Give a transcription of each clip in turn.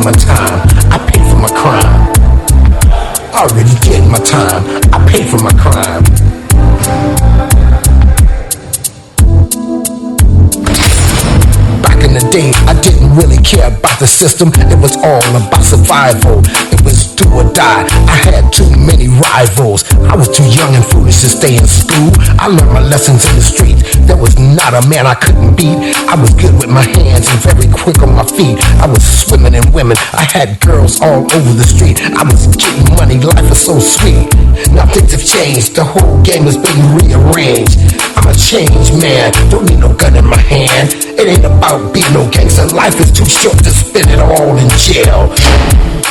my time. I paid for my crime. Already did my time. I paid for my crime. Back in the day, I didn't really care about the system. It was all about survival. It was do or die. I had too many rivals. I was too young and foolish to stay in school. I learned my lessons in the street. There was not a man I couldn't beat. I was good with my hands and very quick on my feet. I was swimming in women. I had girls all over the street. I was getting money. Life was so sweet. Now things have changed. The whole game has been rearranged. I'm a changed man. Don't need no gun in my hand. It ain't about being no gangster. Life is too short to spend it all in jail.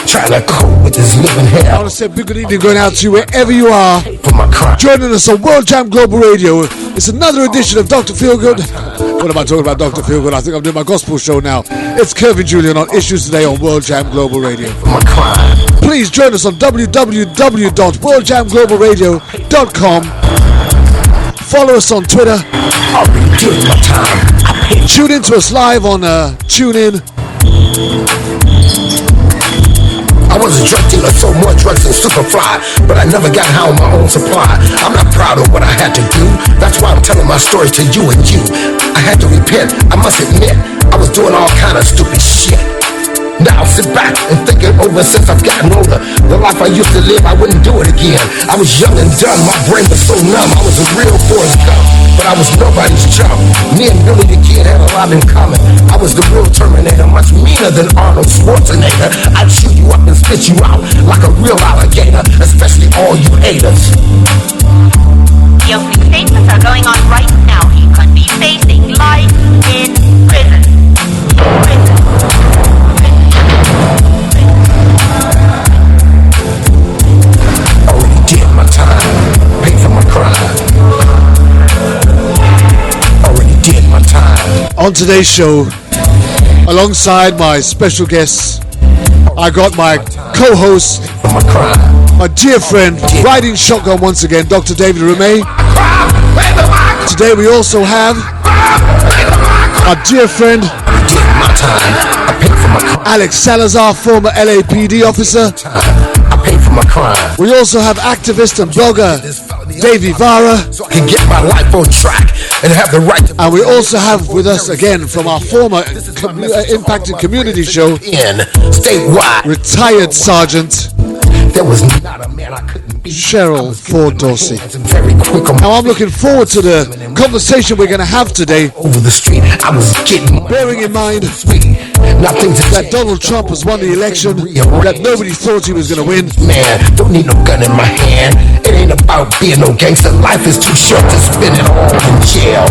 Trying to cope with this living hell. I want to say big good evening going out to you wherever you are. Joining us on World Jam Global Radio. It's another edition of Dr. Feelgood. What am I talking about, Dr. Feelgood? I think I'm doing my gospel show now. It's Kervin, Julien on Issues Today on World Jam Global Radio. Please join us on www.worldjamglobalradio.com. Follow us on Twitter. Tune in to us live on TuneIn. I was a drug dealer, sold more drugs than Superfly, but I never got high on my own supply. I'm not proud of what I had to do. That's why I'm telling my story to you and you. I had to repent. I must admit, I was doing all kind of stupid shit. Now I sit back and think it over since I've gotten older. The life I used to live, I wouldn't do it again. I was young and dumb, my brain was so numb. I was a real Forrest Gump, but I was nobody's chump. Me and Billy the Kid had a lot in common. I was the real Terminator, much meaner than Arnold Schwarzenegger. I'd shoot you up and spit you out like a real alligator, especially all you haters. The opening statements are going on right now. He could be facing life in prison. Already did my time, paid for my crime. Already did my time. On today's show, alongside my special guests, I got my co-host, my dear friend, riding shotgun once again, Dr. David Rumey. Today we also have our dear friend, Alex Salazar, former LAPD officer. We also have activist and blogger Davey Vara. So I can get my life on track and have the right to. And we also have with us again from our former impacted community show, statewide, retired Sergeant there was not a man I couldn't beat. Cheryl Ford Dorsey. Now I'm looking forward to the conversation we're going to have today. Over the street, I was getting bearing in mind that Donald Trump has won the election, that nobody thought he was going to win. Man, don't need no gun in my hand. It ain't about being no gangster. Life is too short to spend it all in jail.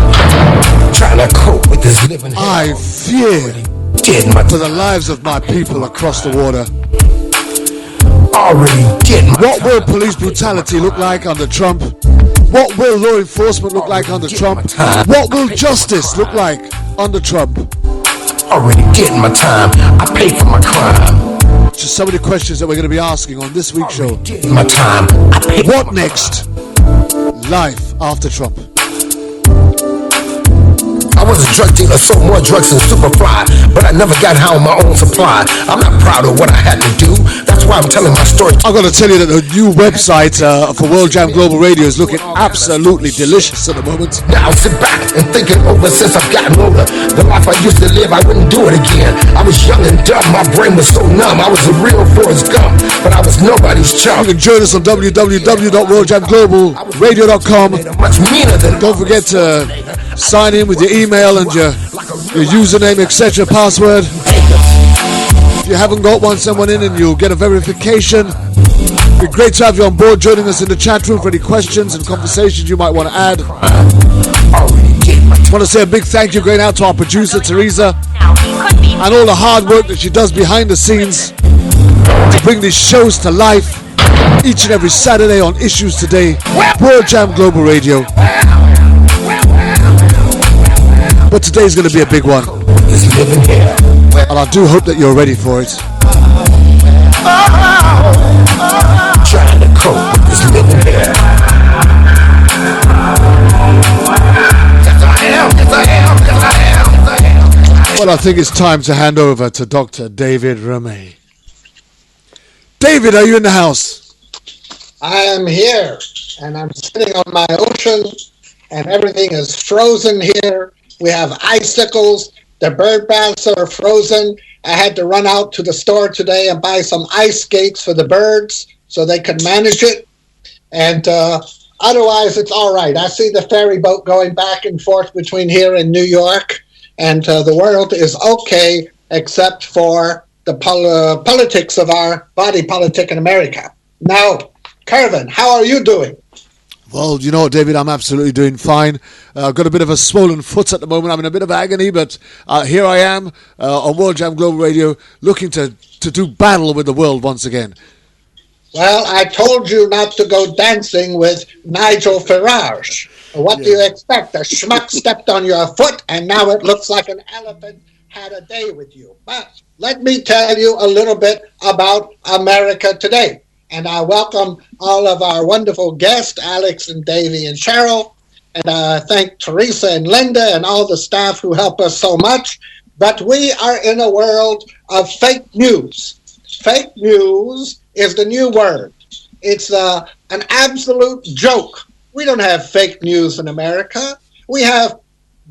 Trying to cope with this living hell. I fear for the lives of my people across the water. Already did. What will police brutality look like under Trump? What will law enforcement look like under Trump? What will justice look like under Trump? Already did my time. I paid for my crime. Just some of the questions that we're going to be asking on this week's show. Did my time. What next? Life after Trump. I was a drug dealer, sold more drugs than Superfly, but I never got high on my own supply. I'm not proud of what I had to do. That's why I'm telling my story. I'm going to tell you that the new website for World Jam Global Radio is looking absolutely delicious at the moment. Now I sit back and think it over since I've gotten older. The life I used to live, I wouldn't do it again. I was young and dumb, my brain was so numb. I was a real Forrest Gump, but I was nobody's chump. You can join us on www.worldjamglobalradio.com. Don't forget to sign in with your email and your username, etc., password. If you haven't got one, send one in and you'll get a verification. It'd be great to have you on board, joining us in the chat room for any questions and conversations you might want to add. I want to say a big thank you going out to our producer, Teresa, and all the hard work that she does behind the scenes to bring these shows to life each and every Saturday on Issues Today, World Jam Global Radio. But today's going to be a big one, and I do hope that you're ready for it. Trying to cope with this living here. Yes, I am. Well, I think it's time to hand over to Dr. David Ramey. David, are you in the house? I am here, and I'm sitting on my ocean, and everything is frozen here. We have icicles. The bird baths are frozen. I had to run out to the store today and buy some ice skates for the birds so they could manage it. And otherwise, it's all right. I see the ferry boat going back and forth between here and New York, and the world is okay except for the politics of our body politic in America. Now, Kervin, how are you doing? Well, you know what, David, I'm absolutely doing fine. I've got a bit of a swollen foot at the moment. I'm in a bit of agony, but here I am on World Jam Global Radio looking to do battle with the world once again. Well, I told you not to go dancing with Nigel Farage. What do you expect? A schmuck stepped on your foot, and now it looks like an elephant had a day with you. But let me tell you a little bit about America today. And I welcome all of our wonderful guests, Alex and Davey and Cheryl. And I thank Teresa and Linda and all the staff who help us so much. But we are in a world of fake news. Fake news is the new word. It's an absolute joke. We don't have fake news in America. We have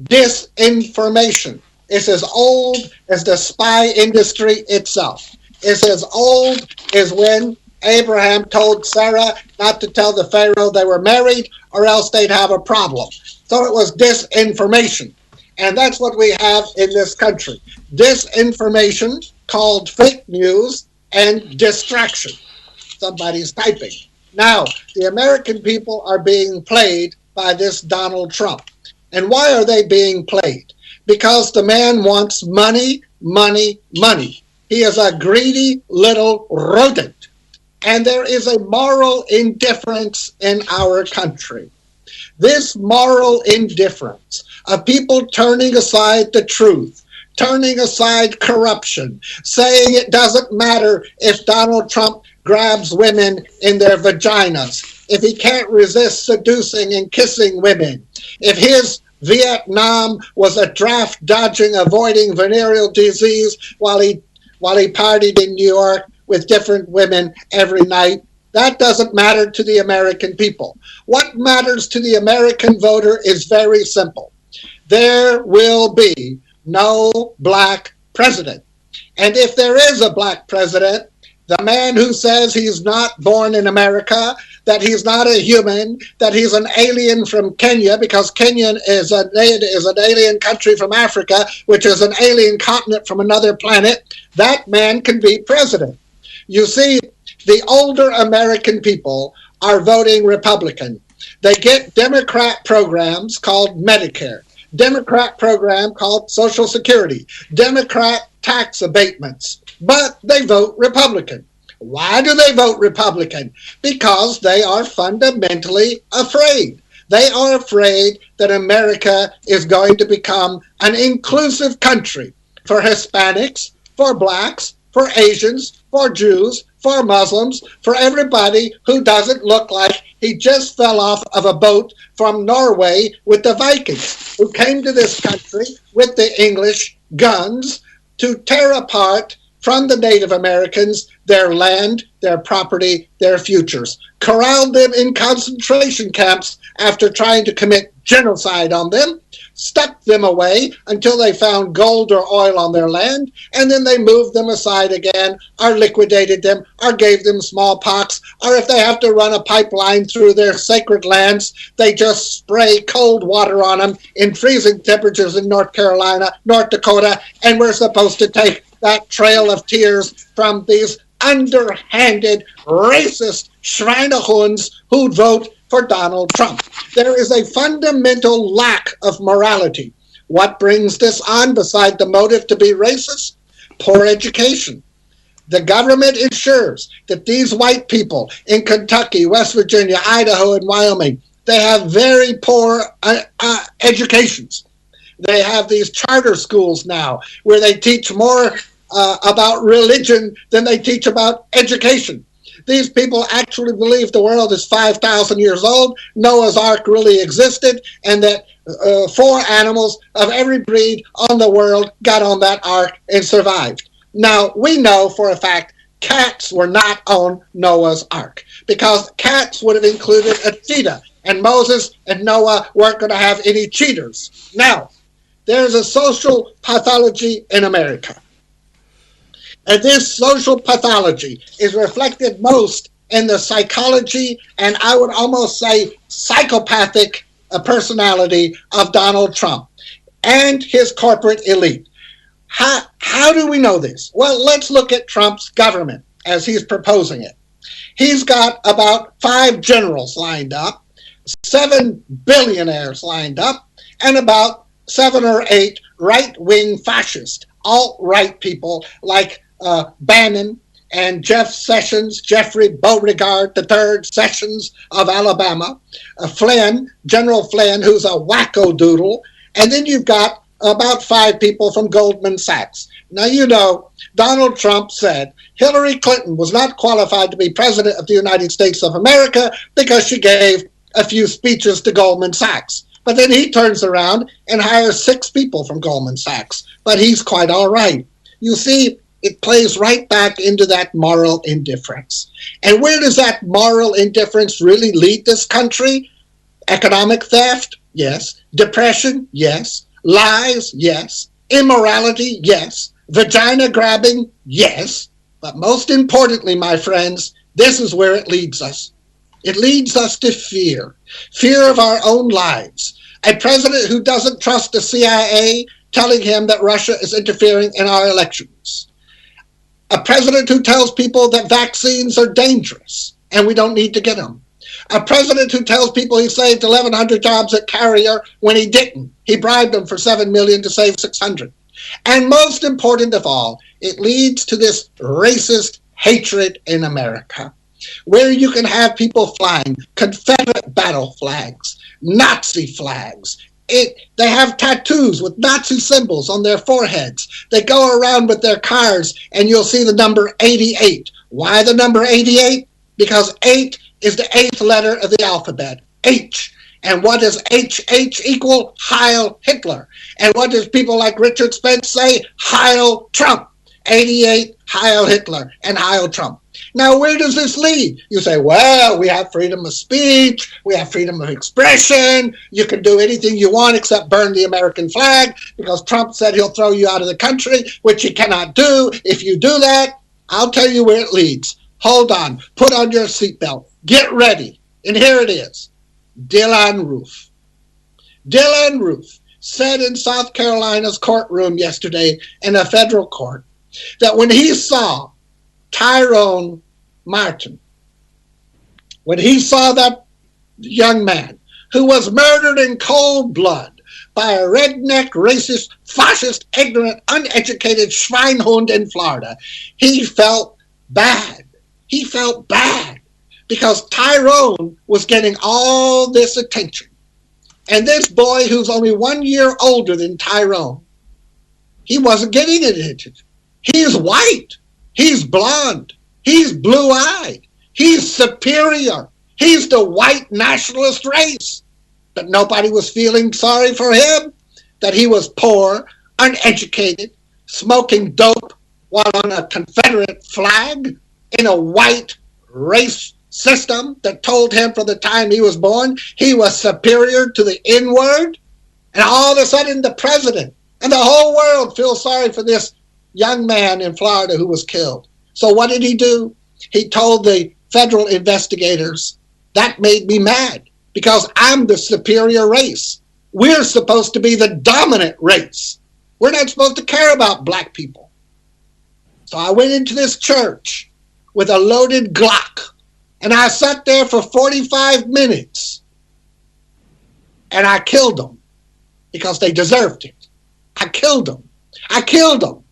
disinformation. It's as old as the spy industry itself. It's as old as when Abraham told Sarah not to tell the Pharaoh they were married or else they'd have a problem. So it was disinformation. And that's what we have in this country. Disinformation called fake news and distraction. Somebody's typing. Now, the American people are being played by this Donald Trump. And why are they being played? Because the man wants money, money, money. He is a greedy little rodent. And there is a moral indifference in our country. This moral indifference of people turning aside the truth, turning aside corruption, saying it doesn't matter if Donald Trump grabs women in their vaginas, if he can't resist seducing and kissing women, if his Vietnam was a draft dodging, avoiding venereal disease while he partied in New York with different women every night. That doesn't matter to the American people. What matters to the American voter is very simple. There will be no black president. And if there is a black president, the man who says he's not born in America, that he's not a human, that he's an alien from Kenya, because Kenya is an alien country from Africa, which is an alien continent from another planet, that man can be president. You see, the older American people are voting Republican. They get Democrat programs called Medicare, Democrat program called Social Security, Democrat tax abatements, but they vote Republican. Why do they vote Republican? Because they are fundamentally afraid. They are afraid that America is going to become an inclusive country for Hispanics, for blacks, for Asians, for Jews, for Muslims, for everybody who doesn't look like he just fell off of a boat from Norway with the Vikings, who came to this country with the English guns to tear apart from the Native Americans their land, their property, their futures, corralled them in concentration camps after trying to commit genocide on them, stuck them away until they found gold or oil on their land, and then they moved them aside again, or liquidated them, or gave them smallpox, or if they have to run a pipeline through their sacred lands, they just spray cold water on them in freezing temperatures in North Carolina, North Dakota, and we're supposed to take that trail of tears from these underhanded, racist Schweinehunds who vote for Donald Trump. There is a fundamental lack of morality. What brings this on beside the motive to be racist? Poor education. The government ensures that these white people in Kentucky, West Virginia, Idaho, and Wyoming, they have very poor educations. They have these charter schools now where they teach more about religion than they teach about education. These people actually believe the world is 5,000 years old, Noah's Ark really existed, and that 4 animals of every breed on the world got on that ark and survived. Now, we know for a fact cats were not on Noah's Ark because cats would have included a cheetah, and Moses and Noah weren't going to have any cheaters. Now, there's a social pathology in America. And this social pathology is reflected most in the psychology and I would almost say psychopathic personality of Donald Trump and his corporate elite. How do we know this? Well, let's look at Trump's government as he's proposing it. He's got about 5 generals lined up, 7 billionaires lined up, and about 7 or 8 right-wing fascist, alt-right people like Bannon and Jeffrey Beauregard III Sessions of Alabama, Flynn, General Flynn, who's a wacko-doodle, and then you've got about 5 people from Goldman Sachs. Now, you know, Donald Trump said Hillary Clinton was not qualified to be president of the United States of America because she gave a few speeches to Goldman Sachs. But then he turns around and hires 6 people from Goldman Sachs. But he's quite all right. You see, it plays right back into that moral indifference. And where does that moral indifference really lead this country? Economic theft? Yes. Depression? Yes. Lies? Yes. Immorality? Yes. Vagina grabbing? Yes. But most importantly, my friends, this is where it leads us. It leads us to fear. Fear of our own lives. A president who doesn't trust the CIA telling him that Russia is interfering in our elections. A president who tells people that vaccines are dangerous and we don't need to get them. A president who tells people he saved 1,100 jobs at Carrier when he didn't. He bribed them for $7 million to save 600. And most important of all, it leads to this racist hatred in America, where you can have people flying Confederate battle flags, Nazi flags. They have tattoos with Nazi symbols on their foreheads. They go around with their cars and you'll see the number 88. Why the number 88? Because 8 is the 8th letter of the alphabet, H. And what does HH equal? Heil Hitler. And what does people like Richard Spence say? Heil Trump. 88, Heil Hitler, and Heil Trump. Now, where does this lead? You say, well, we have freedom of speech, we have freedom of expression, you can do anything you want except burn the American flag, because Trump said he'll throw you out of the country, which he cannot do. If you do that, I'll tell you where it leads. Hold on, put on your seatbelt, get ready, and here it is. Dylann Roof. Dylann Roof said in South Carolina's courtroom yesterday in a federal court that when he saw Tyrone Martin, when he saw that young man who was murdered in cold blood by a redneck, racist, fascist, ignorant, uneducated Schweinhund in Florida, he felt bad. He felt bad because Tyrone was getting all this attention. And this boy, who's only 1 year older than Tyrone, he wasn't getting attention. He's white. He's blonde. He's blue-eyed. He's superior. He's the white nationalist race. But nobody was feeling sorry for him, that he was poor, uneducated, smoking dope while on a Confederate flag in a white race system that told him from the time he was born he was superior to the N-word. And all of a sudden the president and the whole world feels sorry for this young man in Florida who was killed. So what did he do? He told the federal investigators, that made me mad because I'm the superior race. We're supposed to be the dominant race. We're not supposed to care about black people. So I went into this church with a loaded Glock and I sat there for 45 minutes and I killed them because they deserved it. I killed them. I killed them.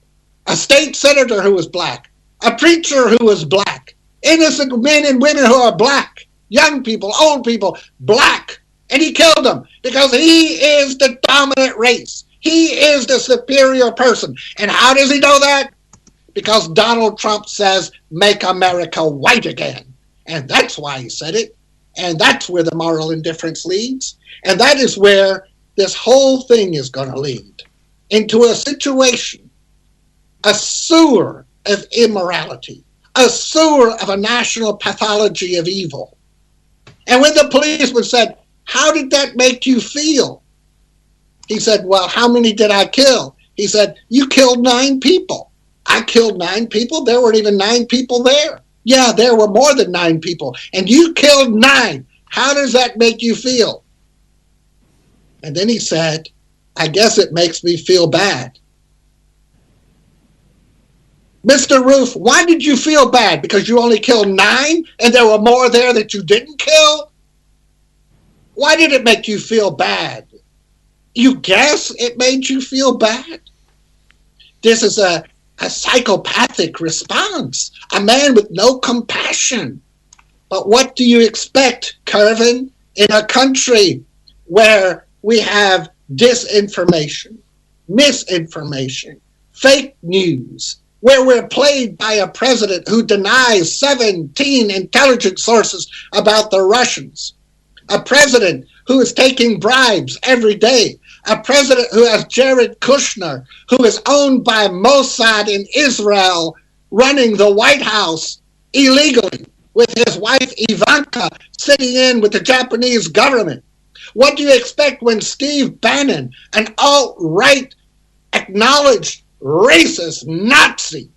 A state senator who was black, a preacher who was black, innocent men and women who are black, young people, old people, black. And he killed them because he is the dominant race. He is the superior person. And how does he know that? because Donald Trump says, make America white again. And that's why he said it. And that's where the moral indifference leads. And that is where this whole thing is going to lead, into a situation, a sewer of immorality, a sewer of a national pathology of evil. And when the policeman said, how did that make you feel? He said, well, how many did I kill? He said, you killed 9 people. I killed 9 people? There weren't even 9 people there. Yeah, there were more than 9 people. And you killed 9. How does that make you feel? And then he said, I guess it makes me feel bad. Mr. Roof, why did you feel bad? Because you only killed 9 and there were more there that you didn't kill? Why did it make you feel bad? You guess it made you feel bad? This is a psychopathic response, a man with no compassion. But what do you expect, Kervin, in a country where we have disinformation, misinformation, fake news, where we're plagued by a president who denies 17 intelligence sources about the Russians, a president who is taking bribes every day, a president who has Jared Kushner, who is owned by Mossad in Israel, running the White House illegally, with his wife Ivanka sitting in with the Japanese government. What do you expect when Steve Bannon, an alt-right, acknowledged racist Nazi,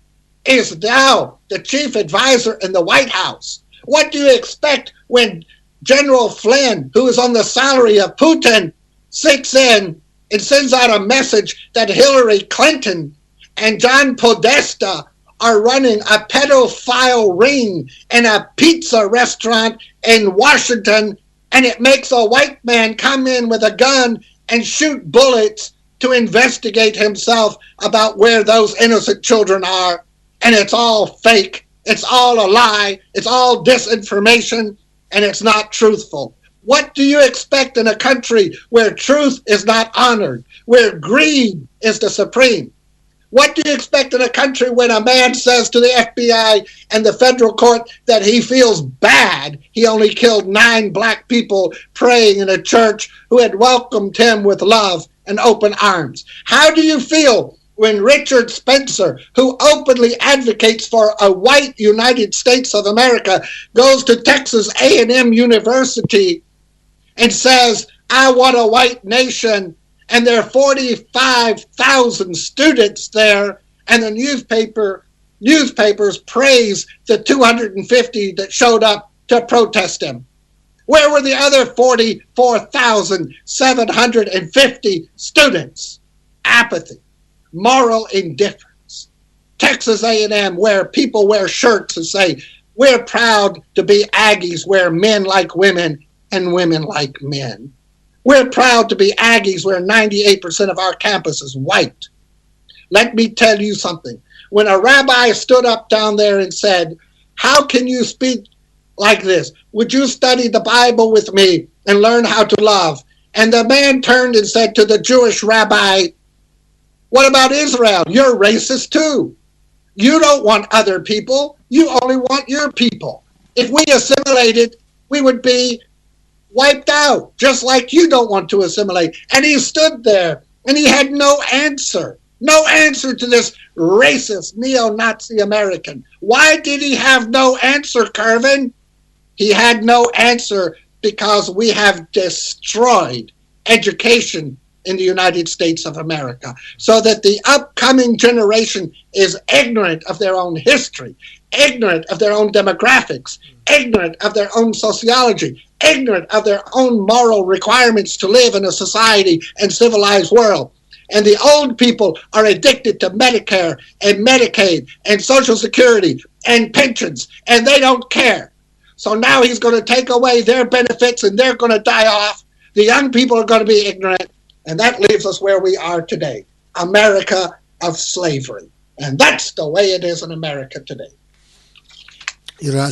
is now the chief advisor in the White House? What do you expect when General Flynn, who is on the salary of Putin, sits in and sends out a message that Hillary Clinton and John Podesta are running a pedophile ring in a pizza restaurant in Washington, and it makes a white man come in with a gun and shoot bullets to investigate himself about where those innocent children are? And it's all fake. It's all a lie. It's all disinformation, and it's not truthful. What do you expect in a country where truth is not honored, where greed is the supreme? What do you expect in a country when a man says to the FBI and the federal court that he feels bad he only killed 9 black people praying in a church who had welcomed him with love and open arms? How do you feel when Richard Spencer, who openly advocates for a white United States of America, goes to Texas A&M University and says, I want a white nation, and there are 45,000 students there, and the newspapers praise the 250 that showed up to protest him? Where were the other 44,750 students? Apathy, moral indifference. Texas A&M, where people wear shirts and say, we're proud to be Aggies, where men like women and women like men. We're proud to be Aggies where 98% of our campus is white. Let me tell you something. When a rabbi stood up down there and said, how can you speak like this? Would you study the Bible with me and learn how to love? And the man turned and said to the Jewish rabbi, what about Israel? You're racist too. You don't want other people. You only want your people. If we assimilated, we would be wiped out, just like you don't want to assimilate. And he stood there, and he had no answer to this racist neo-Nazi American. Why did he have no answer, Kervin? He had no answer because we have destroyed education in the United States of America, so that the upcoming generation is ignorant of their own history, ignorant of their own demographics, ignorant of their own sociology, ignorant of their own moral requirements to live in a society and civilized world. And the old people are addicted to Medicare and Medicaid and Social Security and pensions, and they don't care. So now he's going to take away their benefits, and they're going to die off. The young people are going to be ignorant, and that leaves us where we are today, America of slavery. And that's the way it is in America today. You know,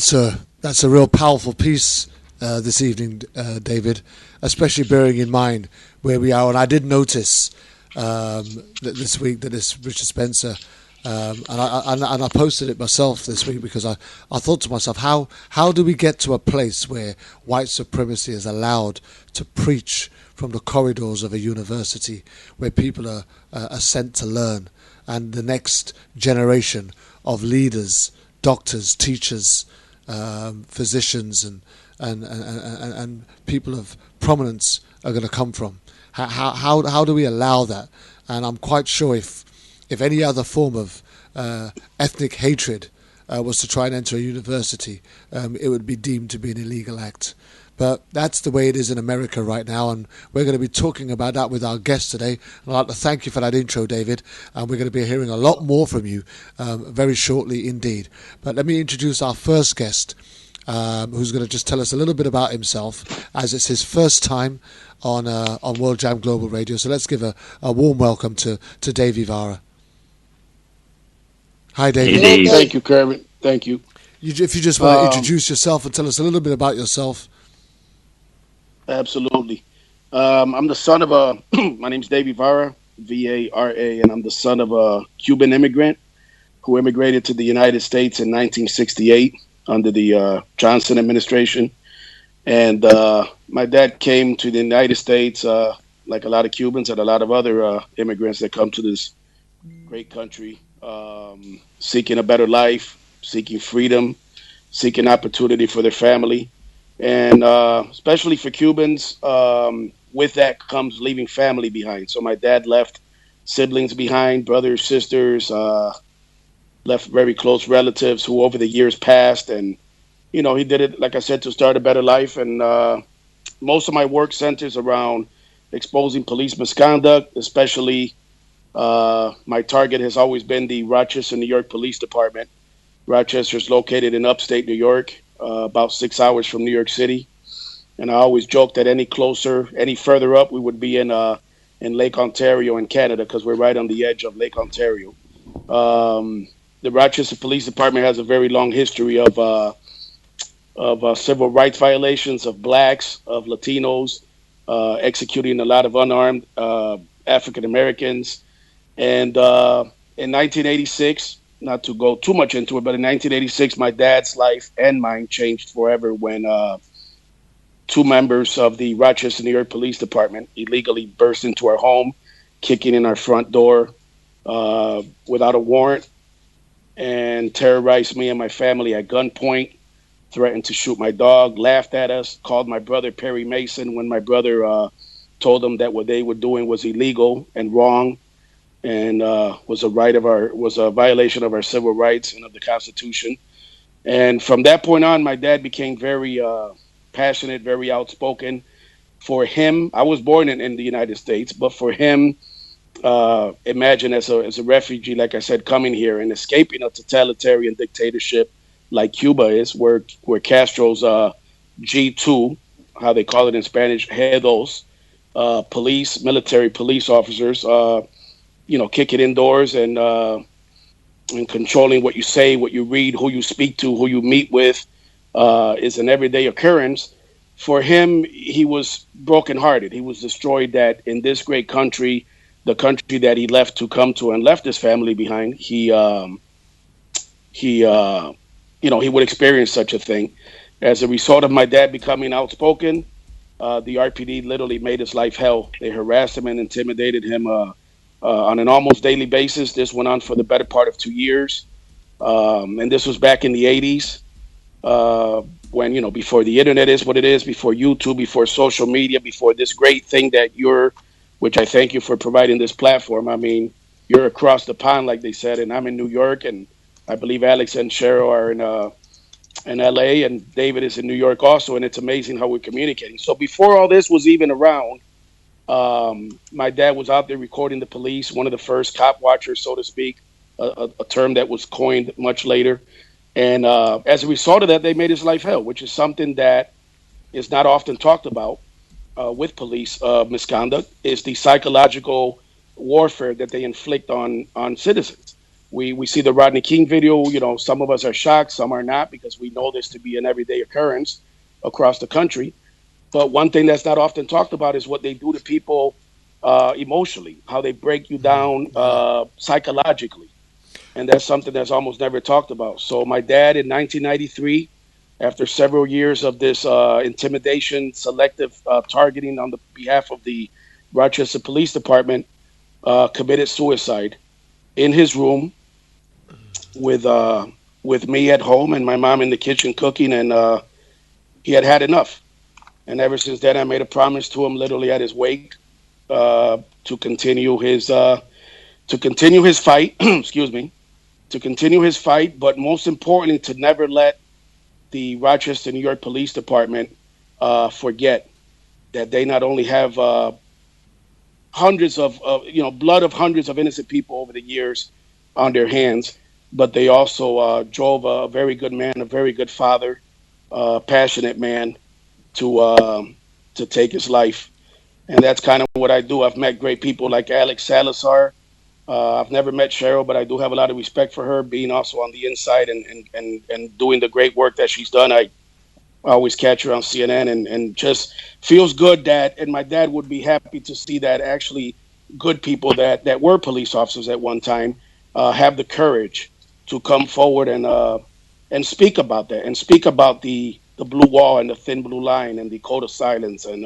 that's a real powerful piece this evening, David, especially bearing in mind where we are. And I did notice that this week that this Richard Spencer And I posted it myself this week because I thought to myself, how do we get to a place where white supremacy is allowed to preach from the corridors of a university where people are sent to learn, and the next generation of leaders, doctors, teachers, physicians, and people of prominence are going to come from? How do we allow that? And I'm quite sure if any other form of ethnic hatred was to try and enter a university, it would be deemed to be an illegal act. But that's the way it is in America right now, and we're going to be talking about that with our guest today. I'd like to thank you for that intro, David, and we're going to be hearing a lot more from you very shortly indeed. But let me introduce our first guest, who's going to just tell us a little bit about himself, as it's his first time on World Jam Global Radio. So let's give a warm welcome to Dave Ivara. Hi, David. Hey, thank you, Kervin. Thank you. If you just want to introduce yourself and tell us a little bit about yourself. Absolutely. I'm the son of my name's Dave Ivara, V-A-R-A, and I'm the son of a Cuban immigrant who immigrated to the United States in 1968 under the Johnson administration. And my dad came to the United States, like a lot of Cubans and a lot of other immigrants that come to this great country, seeking a better life, seeking freedom, seeking opportunity for their family. And especially for Cubans, with that comes leaving family behind. So my dad left siblings behind, brothers, sisters, left very close relatives who over the years passed. And, you know, he did it, like I said, to start a better life. And most of my work centers around exposing police misconduct, especially my target has always been the Rochester, New York Police Department. Rochester is located in upstate New York, about 6 hours from New York City. And I always joke that any further up, we would be in Lake Ontario in Canada, because we're right on the edge of Lake Ontario. The Rochester Police Department has a very long history of civil rights violations of blacks, of Latinos, executing a lot of unarmed African Americans. And in 1986, not to go too much into it, but in 1986, my dad's life and mine changed forever when two members of the Rochester, New York Police Department illegally burst into our home, kicking in our front door without a warrant, and terrorized me and my family at gunpoint, threatened to shoot my dog, laughed at us, called my brother Perry Mason when my brother told them that what they were doing was illegal and wrong, and was a violation of our civil rights and of the Constitution. And from that point on, my dad became very passionate, very outspoken. For him, I was born in the United States, but for him, imagine as a refugee, like I said, coming here and escaping a totalitarian dictatorship like Cuba is, where Castro's G2, how they call it in Spanish, jedos, military police officers, kick it indoors and controlling what you say, what you read, who you speak to, who you meet with, is an everyday occurrence. For him, he was brokenhearted. He was destroyed that in this great country, the country that he left to come to and left his family behind, he would experience such a thing. As a result of my dad becoming outspoken, the RPD literally made his life hell. They harassed him and intimidated him on an almost daily basis. This went on for the better part of 2 years. And this was back in the 80s, when, before the internet is what it is, before YouTube, before social media, before this great thing that which I thank you for providing this platform. I mean, you're across the pond, like they said, and I'm in New York, and I believe Alex and Cheryl are in LA, and David is in New York also, and it's amazing how we're communicating. So before all this was even around, my dad was out there recording the police, one of the first cop watchers, so to speak, a term that was coined much later. And as a result of that, they made his life hell, which is something that is not often talked about with police misconduct, is the psychological warfare that they inflict on citizens. We see the Rodney King video, some of us are shocked, some are not, because we know this to be an everyday occurrence across the country. But one thing that's not often talked about is what they do to people emotionally, how they break you down psychologically. and that's something that's almost never talked about. So my dad in 1993, after several years of this intimidation, selective targeting on the behalf of the Rochester Police Department, committed suicide in his room with me at home and my mom in the kitchen cooking, and he had enough. And ever since then, I made a promise to him, literally at his wake, to continue his fight. Excuse me, to continue his fight, but most importantly, to never let the Rochester, New York Police Department forget that they not only have hundreds of blood of hundreds of innocent people over the years on their hands, but they also drove a very good man, a very good father, passionate man to take his life. And that's kind of what I do. I've met great people like Alex Salazar. I've never met Cheryl, but I do have a lot of respect for her, being also on the inside and doing the great work that she's done. I always catch her on CNN and just feels good that, and my dad would be happy to see that actually good people that were police officers at one time have the courage to come forward and speak about that, and speak about the blue wall and the thin blue line and the code of silence. And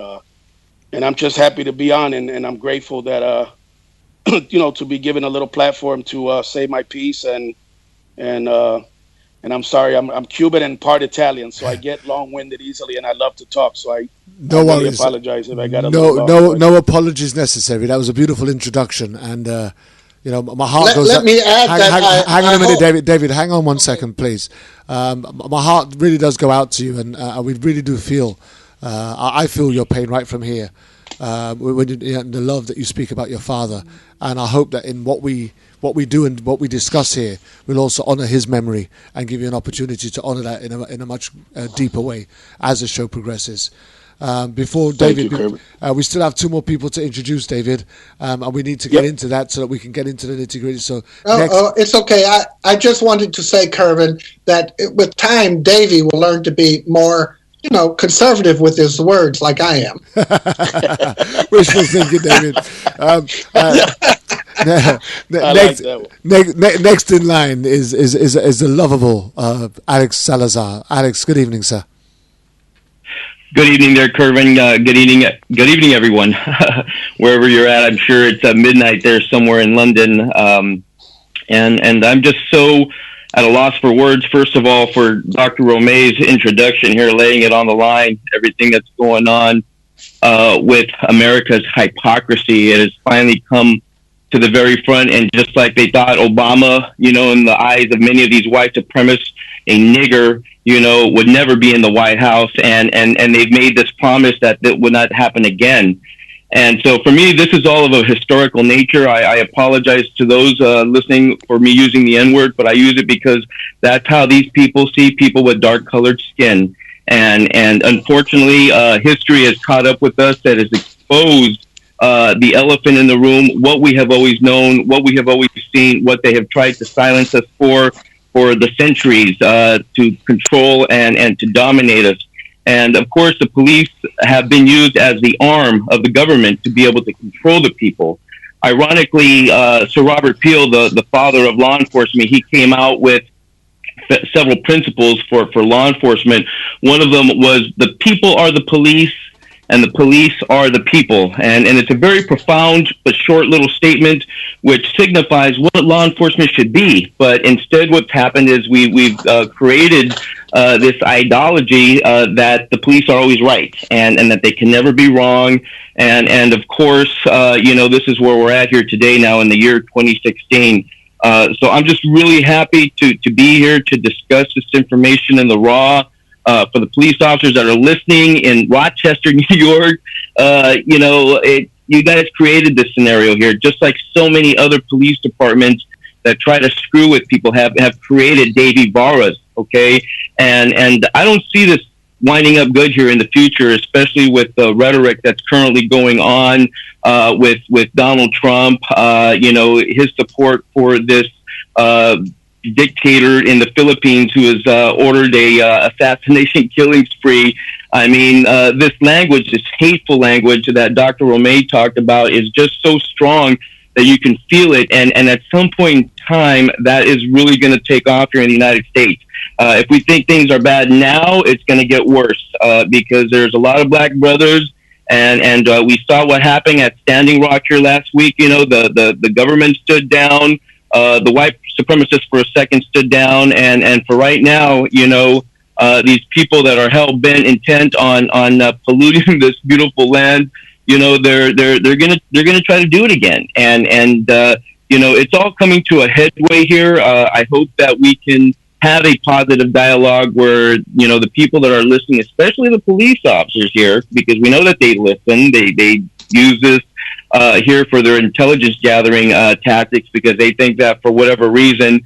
I'm just happy to be on, and I'm grateful that, to be given a little platform to say my piece. And I'm sorry, I'm Cuban and part Italian, so I get long-winded easily, and I love to talk. So I really apologize if I got a little long. No apologies necessary. That was a beautiful introduction, and my heart goes. Let me add hang on a minute, David. David, hang on one second, please. My heart really does go out to you, and we really do feel. I feel your pain right from here. The love that you speak about your father, and I hope that in what we do and what we discuss here, we'll also honour his memory and give you an opportunity to honour that in a much deeper way as the show progresses. Before David, we still have two more people to introduce, David, and we need to get into that so that we can get into the nitty-gritty. So it's okay. I just wanted to say, Kervin, that with time, Davey will learn to be more conservative with his words, like I am. Wishful thinking, David. Next in line is the lovable Alex Salazar. Alex, good evening, sir. Good evening there, Kervin. Good evening, everyone. Wherever you're at, I'm sure it's midnight there somewhere in London. And I'm just so at a loss for words, first of all, for Dr. Rome's introduction here, laying it on the line, everything that's going on with America's hypocrisy. It has finally come to the very front, and just like they thought Obama, in the eyes of many of these white supremacists, a nigger, would never be in the White House, and they've made this promise that would not happen again. And so for me, this is all of a historical nature. I apologize to those listening for me using the N-word, but I use it because that's how these people see people with dark-colored skin. And unfortunately, history has caught up with us, that has exposed the elephant in the room, what we have always known, what we have always seen, what they have tried to silence us for the centuries, to control and to dominate us. And of course, the police have been used as the arm of the government to be able to control the people. Ironically, Sir Robert Peel, the father of law enforcement, he came out with several principles for law enforcement. One of them was the people are the police and the police are the people. And it's a very profound but short little statement which signifies what law enforcement should be. But instead what's happened is we've created this ideology that the police are always right and that they can never be wrong. And of course, this is where we're at here today now in the year 2016. So I'm just really happy to be here to discuss this information in the raw. For the police officers that are listening in Rochester, New York, you guys created this scenario here, just like so many other police departments that try to screw with people have created Davy Varas, okay? And I don't see this winding up good here in the future, especially with the rhetoric that's currently going on with Donald Trump, his support for this dictator in the Philippines who has ordered a assassination killing spree. I mean, this language, this hateful language that Dr. Romay talked about is just so strong that you can feel it. And at some point in time, that is really going to take off here in the United States. If we think things are bad now, it's going to get worse because there's a lot of black brothers. And we saw what happened at Standing Rock here last week. You know, the government stood down. The white supremacists for a second stood down. And for right now, you know, these people that are hell-bent intent on polluting this beautiful land, you know, they're gonna try to do it again. And you know, it's all coming to a headway here. I hope that we can have a positive dialogue where, you know, the people that are listening, especially the police officers here, because we know that they listen, they use this here for their intelligence gathering tactics, because they think that for whatever reason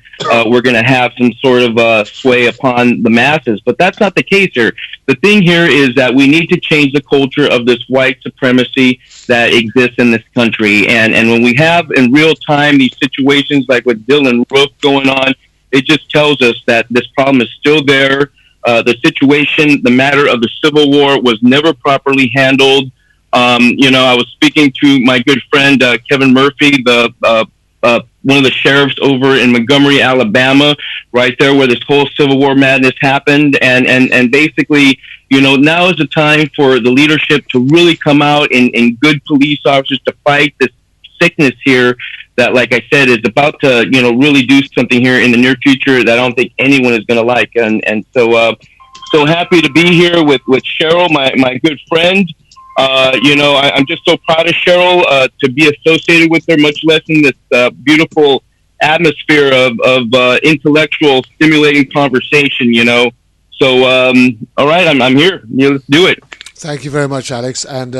we're going to have some sort of sway upon the masses. But that's not the case here. The thing here is that we need to change the culture of this white supremacy that exists in this country. And when we have in real time these situations like with Dylan Roof going on, it just tells us that this problem is still there. The situation, the matter of the Civil War was never properly handled. You know, I was speaking to my good friend, Kevin Murphy, one of the sheriffs over in Montgomery, Alabama, right there where this whole Civil War madness happened. And basically, you know, now is the time for the leadership to really come out in good police officers to fight this sickness here that, like I said, is about to, you know, really do something here in the near future that I don't think anyone is going to like. And so, so happy to be here with Cheryl, my good friend. You know, I'm just so proud of Cheryl to be associated with her, much less in this beautiful atmosphere of intellectual, stimulating conversation, you know. So, all right, I'm here. Let's do it. Thank you very much, Alex. And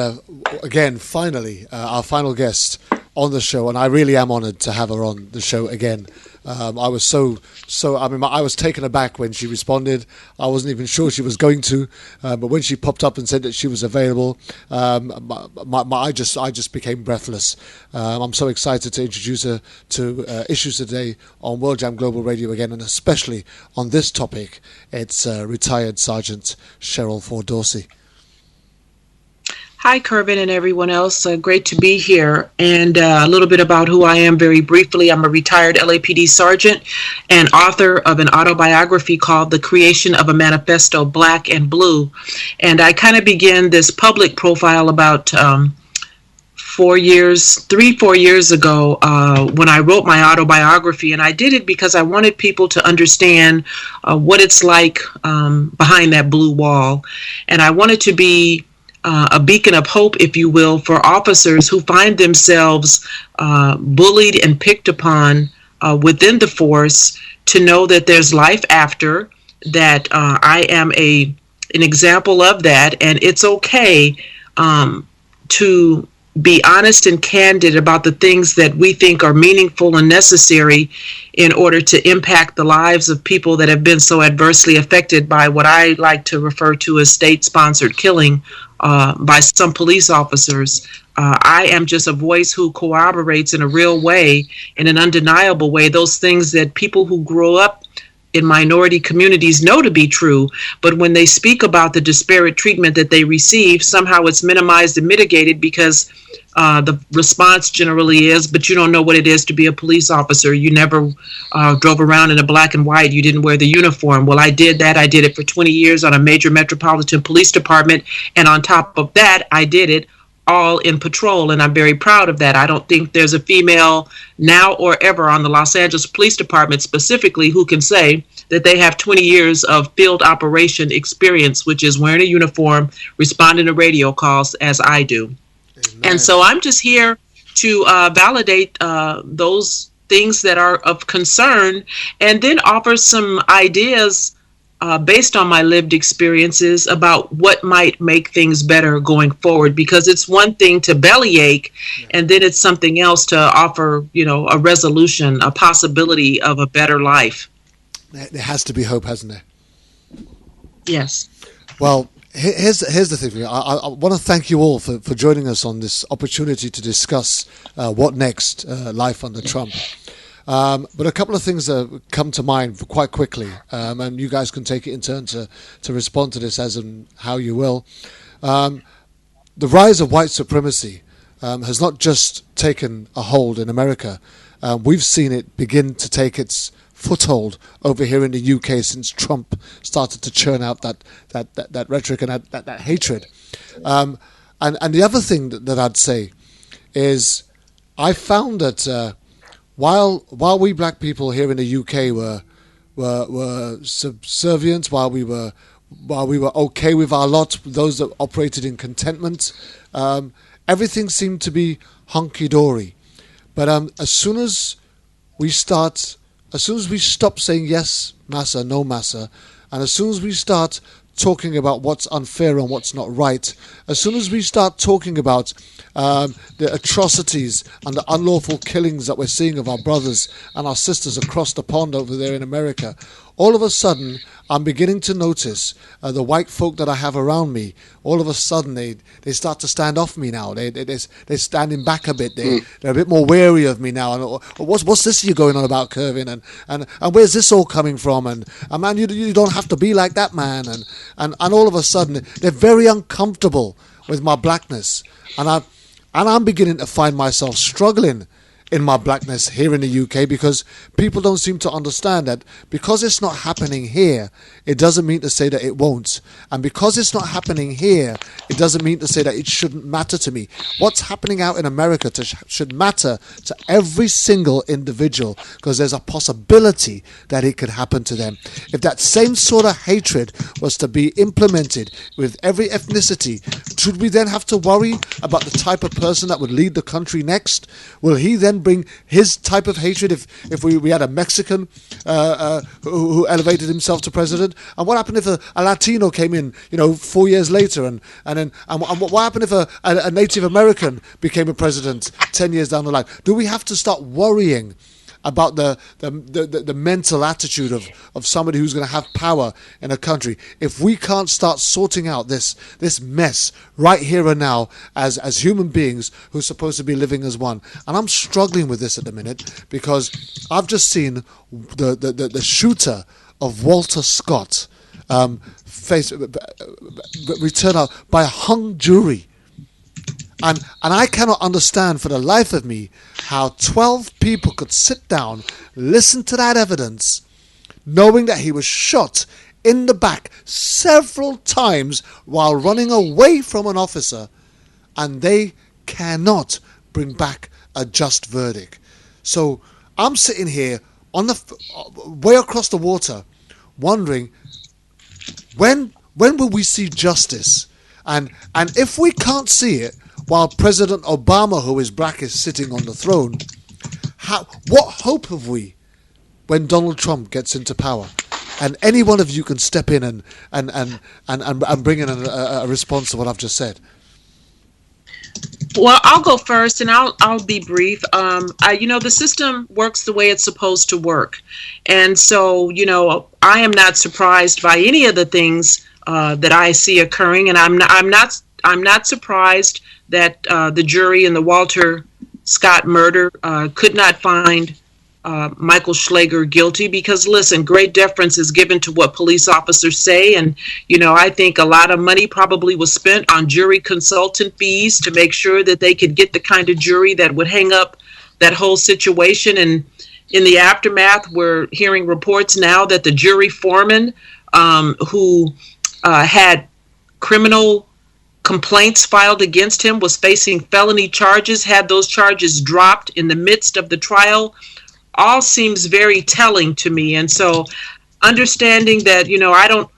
again, finally, our final guest on the show, and I really am honoured to have her on the show again. I was I mean, I was taken aback when she responded. I wasn't even sure she was going to, but when she popped up and said that she was available, I just became breathless. I'm so excited to introduce her to Issues Today on World Jam Global Radio again, and especially on this topic. It's retired Sergeant Cheryl Ford Dorsey. Hi, Kervin and everyone else. Great to be here. And a little bit about who I am very briefly. I'm a retired LAPD sergeant and author of an autobiography called The Creation of a Manifesto, Black and Blue. And I kind of began this public profile about 4 years ago when I wrote my autobiography. And I did it because I wanted people to understand what it's like behind that blue wall. And I wanted to be a beacon of hope, if you will, for officers who find themselves bullied and picked upon within the force, to know that there's life after, that I am an example of that, and it's okay to be honest and candid about the things that we think are meaningful and necessary in order to impact the lives of people that have been so adversely affected by what I like to refer to as state-sponsored killing by some police officers. I am just a voice who corroborates in a real way, in an undeniable way, those things that people who grow up in minority communities know to be true, but when they speak about the disparate treatment that they receive, somehow it's minimized and mitigated because the response generally is, but you don't know what it is to be a police officer. You never drove around in a black and white. You didn't wear the uniform. Well, I did that. I did it for 20 years on a major metropolitan police department, and on top of that, I did it all in patrol, and I'm very proud of that. I don't think there's a female now or ever on the Los Angeles Police Department specifically who can say that they have 20 years of field operation experience, which is wearing a uniform, responding to radio calls, as I do. Amen. And so I'm just here to validate those things that are of concern, and then offer some ideas based on my lived experiences about what might make things better going forward, because it's one thing to bellyache, and then it's something else to offer, you know, a resolution, a possibility of a better life. There has to be hope, hasn't there? Yes. Well, here's the thing for me. I want to thank you all for joining us on this opportunity to discuss what next, life under Trump. But a couple of things that come to mind quite quickly, and you guys can take it in turn to respond to this as and how you will. The rise of white supremacy has not just taken a hold in America. We've seen it begin to take its foothold over here in the UK since Trump started to churn out that rhetoric and that hatred. And the other thing that I'd say is I found that while we black people here in the UK were subservient, while we were okay with our lot, those that operated in contentment, everything seemed to be hunky-dory. But as soon as we stop saying yes, massa, no massa, and as soon as we start talking about what's unfair and what's not right, as soon as we start talking about the atrocities and the unlawful killings that we're seeing of our brothers and our sisters across the pond over there in America, all of a sudden I'm beginning to notice the white folk that I have around me, all of a sudden they start to stand off me now. They're standing back a bit. They're a bit more wary of me now. And what's this you're going on about, Kervin? And where's this all coming from? And man, you don't have to be like that, man. And all of a sudden they're very uncomfortable with my blackness. And I'm beginning to find myself struggling in my blackness here in the UK, because people don't seem to understand that because it's not happening here, it doesn't mean to say that it won't. And because it's not happening here, it doesn't mean to say that it shouldn't matter to me. What's happening out in America should matter to every single individual, because there's a possibility that it could happen to them. If that same sort of hatred was to be implemented with every ethnicity, should we then have to worry about the type of person that would lead the country next? Will he then bring his type of hatred if we had a Mexican who elevated himself to president? And what happened if a Latino came in 4 years later, and what happened if a Native American became a president 10 years down the line? Do we have to start worrying about the mental attitude of somebody who's going to have power in a country if we can't start sorting out this mess right here and now as human beings who are supposed to be living as one? And I'm struggling with this at the minute, because I've just seen the shooter of Walter Scott returned out by a hung jury. And I cannot understand for the life of me how 12 people could sit down, listen to that evidence, knowing that he was shot in the back several times while running away from an officer, and they cannot bring back a just verdict. So I'm sitting here on way across the water, wondering when will we see justice? And if we can't see it while President Obama, who is black, is sitting on the throne, what hope have we when Donald Trump gets into power? And any one of you can step in and bring in a response to what I've just said. Well, I'll go first, and I'll be brief. The system works the way it's supposed to work, and so I am not surprised by any of the things that I see occurring, and I'm not surprised that the jury in the Walter Scott murder could not find Michael Schlager guilty, because listen, great deference is given to what police officers say, and I think a lot of money probably was spent on jury consultant fees to make sure that they could get the kind of jury that would hang up that whole situation. And in the aftermath, we're hearing reports now that the jury foreman who had criminal complaints filed against him was facing felony charges, had those charges dropped in the midst of the trial. All seems very telling to me. And so understanding that, I don't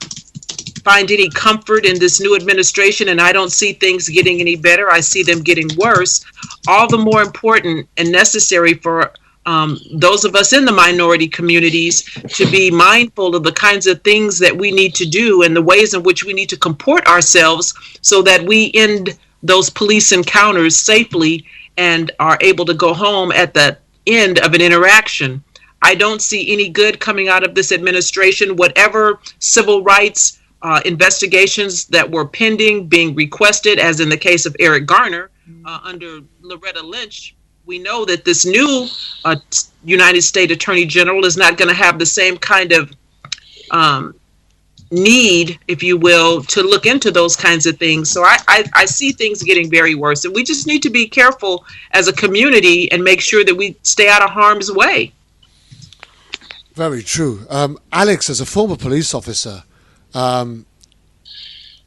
find any comfort in this new administration, and I don't see things getting any better. I see them getting worse. All the more important and necessary for those of us in the minority communities to be mindful of the kinds of things that we need to do and the ways in which we need to comport ourselves so that we end those police encounters safely and are able to go home at the end of an interaction. I don't see any good coming out of this administration. Whatever civil rights investigations that were pending, being requested, as in the case of Eric Garner under Loretta Lynch, we know that this new United States Attorney General is not going to have the same kind of need, if you will, to look into those kinds of things. So I see things getting very worse, and we just need to be careful as a community and make sure that we stay out of harm's way. Very true. Alex, as a former police officer,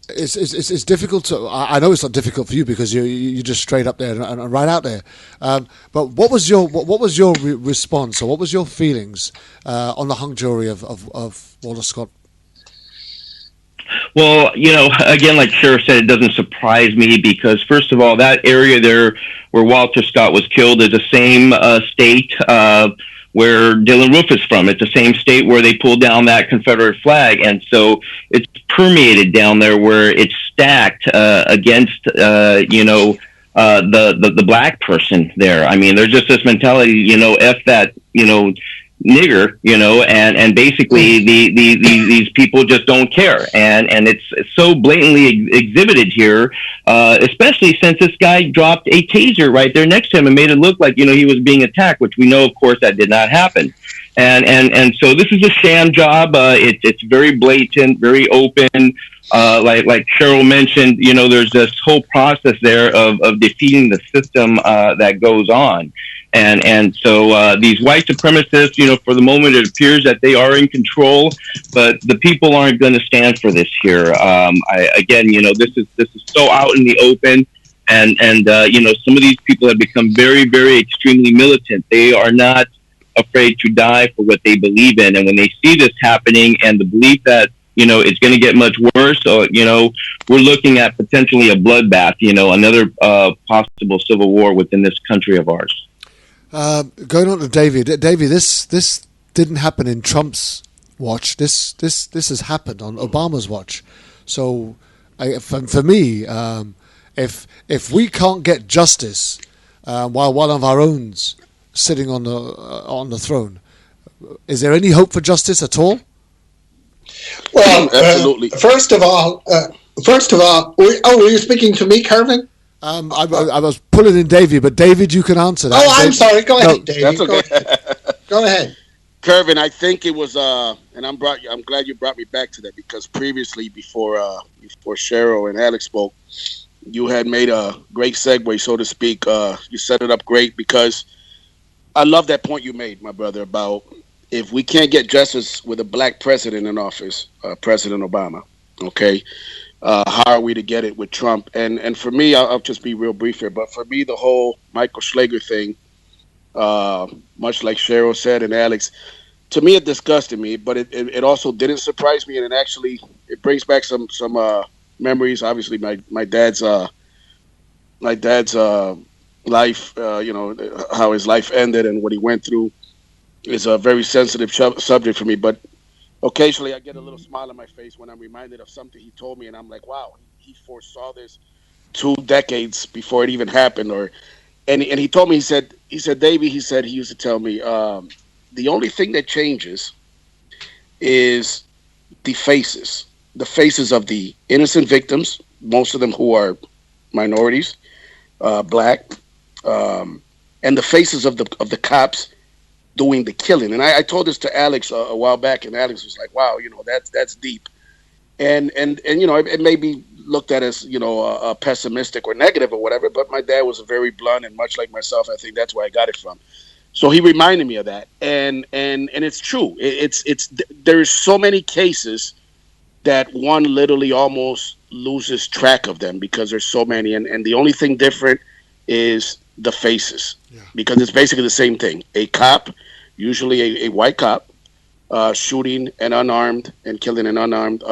it's difficult to. I know it's not difficult for you because you're just straight up there and right out there. But what was your response, or what was your feelings on the hung jury of Walter Scott? Well, again, like Sheriff said, it doesn't surprise me because, first of all, that area there where Walter Scott was killed is the same state where Dylan Roof is from. It's the same state where they pulled down that Confederate flag. And so it's permeated down there where it's stacked against, the black person there. I mean, there's just this mentality, F that, nigger, and basically these people just don't care, and it's so blatantly exhibited here, especially since this guy dropped a taser right there next to him and made it look like he was being attacked, which we know, of course, that did not happen. And so this is a sham job. It's very blatant, very open. Like Cheryl mentioned, there's this whole process there of defeating the system that goes on. And so these white supremacists, for the moment, it appears that they are in control, but the people aren't going to stand for this here. This is so out in the open, and some of these people have become very, very extremely militant. They are not afraid to die for what they believe in, and when they see this happening and the belief that it's going to get much worse, so we're looking at potentially a bloodbath, another possible civil war within this country of ours. Going on to Davey, this didn't happen in Trump's watch. This has happened on Obama's watch. So, for me, if we can't get justice while one of our own's sitting on the throne, is there any hope for justice at all? Well, absolutely. First of all, were you speaking to me, Kervin? I was pulling in David, but David, you can answer that. Oh, I'm sorry. Go ahead, David. That's okay. Go ahead. Kervin, I think it was, and I'm glad you brought me back to that, because previously, before Cheryl and Alex spoke, you had made a great segue, so to speak. You set it up great, because I love that point you made, my brother, about if we can't get justice with a black president in office, President Obama, okay, how are we to get it with Trump? And for me, I'll just be real brief here, but for me, the whole Michael Schlager thing, much like Cheryl said and Alex, to me, it disgusted me, but it also didn't surprise me, and it brings back some memories. Obviously, my dad's life, how his life ended and what he went through is a very sensitive subject for me. But occasionally, I get a little smile on my face when I'm reminded of something he told me, and I'm like, wow, he foresaw this 2 decades before it even happened. And he told me, he said, Davey, he used to tell me, the only thing that changes is the faces of the innocent victims, most of them who are minorities, black, and the faces of the cops doing the killing. And I told this to Alex a while back, and Alex was like, wow, that's deep. And it may be looked at as, pessimistic or negative or whatever, but my dad was very blunt, and much like myself, I think that's where I got it from. So he reminded me of that. And it's true. There's so many cases that one literally almost loses track of them because there's so many. And the only thing different is the faces, because it's basically the same thing. A cop, usually a white cop, shooting an unarmed and killing an unarmed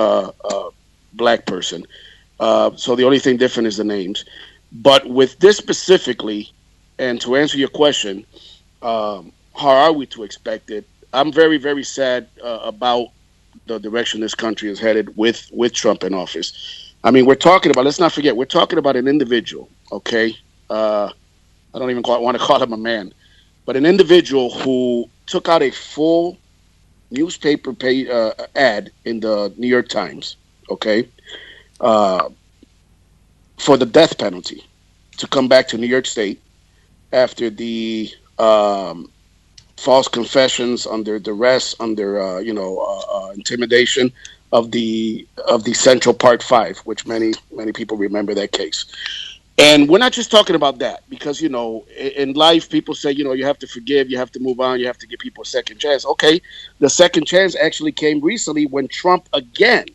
black person. So the only thing different is the names. But with this specifically, and to answer your question, how are we to expect it? I'm very, very sad about the direction this country is headed with Trump in office. I mean, let's not forget, we're talking about an individual, okay? I don't even want to call him a man, but an individual who took out a full newspaper ad in the New York Times, okay, for the death penalty to come back to New York State after the false confessions under duress, under intimidation of the Central Park 5, which many people remember that case. And we're not just talking about that because, you know, in life, people say, you know, you have to forgive, you have to move on, you have to give people a second chance. Okay, the second chance actually came recently when Trump, again,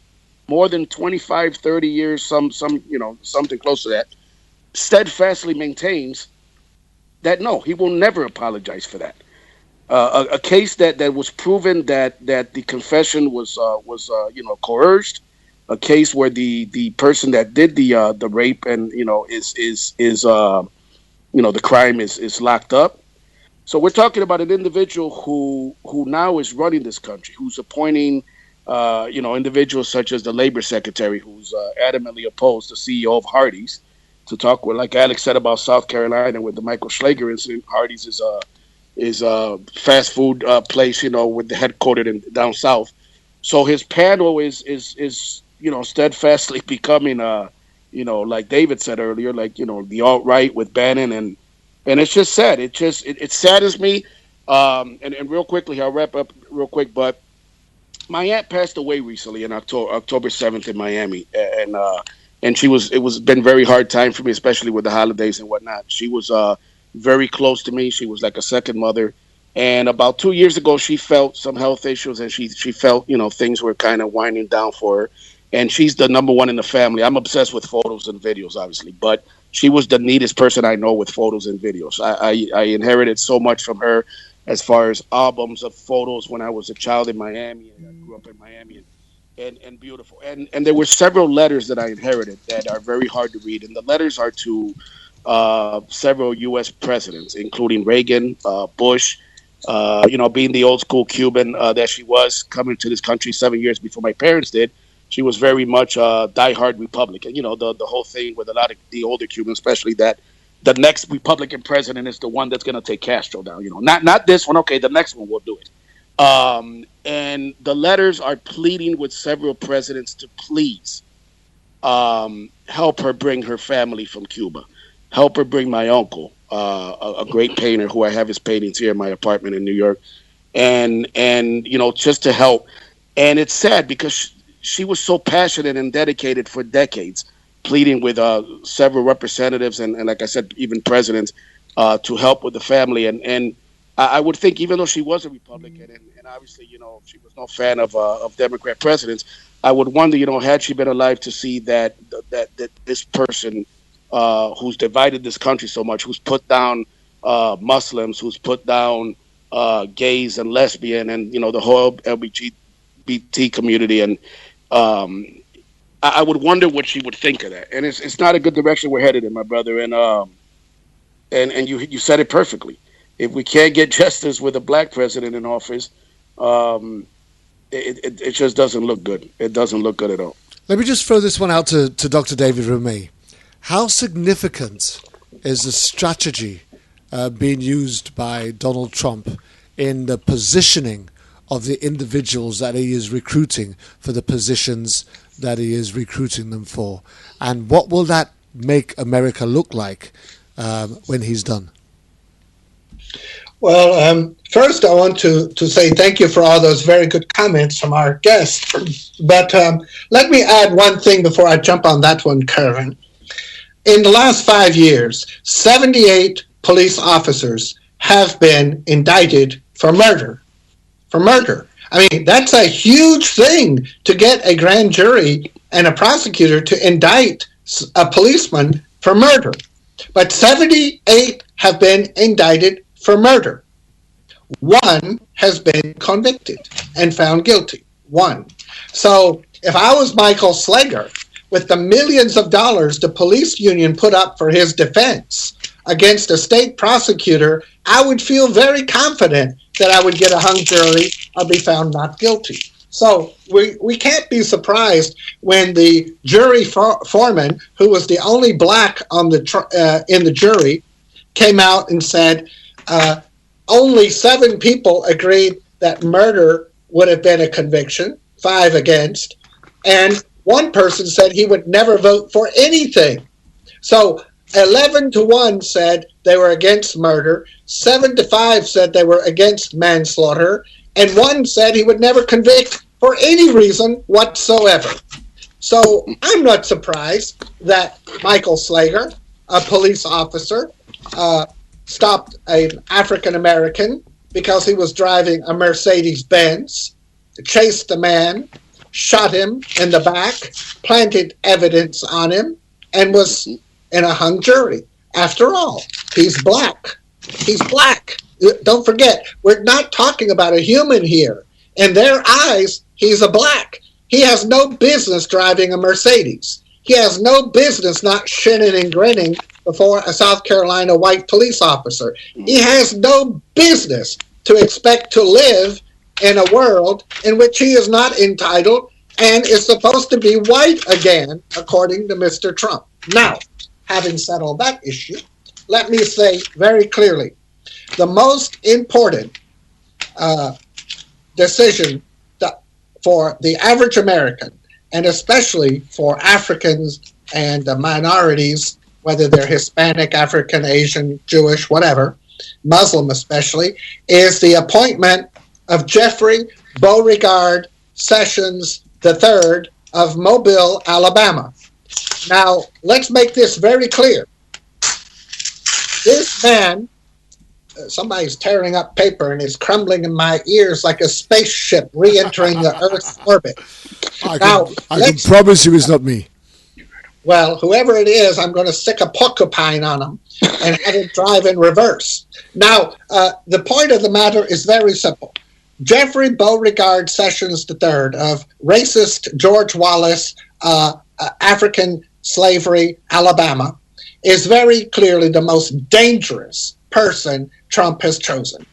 more than 25, 30 years, something close to that, steadfastly maintains that, no, he will never apologize for that. A case that was proven that the confession was coerced. A case where the person that did the rape and is the crime is locked up. So we're talking about an individual who now is running this country, who's appointing individuals such as the labor secretary, who's adamantly opposed, the CEO of Hardee's, to talk with, like Alex said about South Carolina with the Michael Schlager incident. Hardee's is a fast food place, with the headquartered down south. So his panel is steadfastly becoming, like David said earlier, the alt-right with Bannon, and it's just sad. It saddens me. And real quickly, I'll wrap up real quick, but my aunt passed away recently in October 7th in Miami, and it was been very hard time for me, especially with the holidays and whatnot. She was very close to me. She was like a second mother. And about 2 years ago, she felt some health issues, and she felt, things were kind of winding down for her. And she's the number one in the family. I'm obsessed with photos and videos, obviously, but she was the neatest person I know with photos and videos. I inherited so much from her as far as albums of photos when I was a child in Miami, and I grew up in Miami, and beautiful. And there were several letters that I inherited that are very hard to read. And the letters are to several U.S. presidents, including Reagan, Bush, being the old school Cuban that she was, coming to this country 7 years before my parents did. She was very much a diehard Republican. The whole thing with a lot of the older Cubans, especially, that the next Republican president is the one that's going to take Castro down. Not this one. Okay, the next one will do it. And the letters are pleading with several presidents to please help her bring her family from Cuba. Help her bring my uncle, a great painter who I have his paintings here in my apartment in New York, and just to help. And it's sad because she was so passionate and dedicated for decades, pleading with several representatives and like I said, even presidents, to help with the family. And I would think, even though she was a Republican and obviously, she was no fan of Democrat presidents, I would wonder, had she been alive, to see that this person who's divided this country so much, who's put down Muslims, who's put down gays and lesbian, and the whole LGBT community, and I would wonder what she would think of that. And it's not a good direction we're headed in, my brother. And you said it perfectly. If we can't get justice with a black president in office, it just doesn't look good. It doesn't look good at all. Let me just throw this one out to Dr. David Rumey. How significant is the strategy being used by Donald Trump in the positioning of the individuals that he is recruiting for the positions that he is recruiting them for? And what will that make America look like when he's done? Well, first I want to say thank you for all those very good comments from our guests. But let me add one thing before I jump on that one, Kervin. In the last 5 years, 78 police officers have been indicted for murder. I mean, that's a huge thing to get a grand jury and a prosecutor to indict a policeman for murder. But 78 have been indicted for murder. One has been convicted and found guilty. One. So if I was Michael Schlager, with the millions of dollars the police union put up for his defense against a state prosecutor, I would feel very confident that I would get a hung jury or be found not guilty. So we can't be surprised when the jury foreman, who was the only black on in the jury, came out and said only 7 people agreed that murder would have been a conviction, 5 against, and one person said he would never vote for anything. So 11-1 said they were against murder, 7-5 said they were against manslaughter, and 1 said he would never convict for any reason whatsoever. So I'm not surprised that Michael Slager, a police officer, stopped an African American because he was driving a Mercedes-Benz, chased the man, shot him in the back, planted evidence on him, and was in a hung jury. After all, he's black. He's black. Don't forget, we're not talking about a human here. In their eyes, he's a black. He has no business driving a Mercedes. He has no business not shinning and grinning before a South Carolina white police officer. He has no business to expect to live in a world in which he is not entitled and is supposed to be white again, according to Mr. Trump. Now, having settled that issue, let me say very clearly, the most important decision for the average American, and especially for Africans and minorities, whether they're Hispanic, African, Asian, Jewish, whatever, Muslim especially, is the appointment of Jeffrey Beauregard Sessions III of Mobile, Alabama. Now, let's make this very clear. This man, somebody's tearing up paper and it's crumbling in my ears like a spaceship re-entering the Earth's orbit. I can promise you it's not me. Well, whoever it is, I'm going to stick a porcupine on him and have him drive in reverse. Now, the point of the matter is very simple. Jeffrey Beauregard Sessions III of racist George Wallace, African slavery, Alabama, is very clearly the most dangerous person Trump has chosen.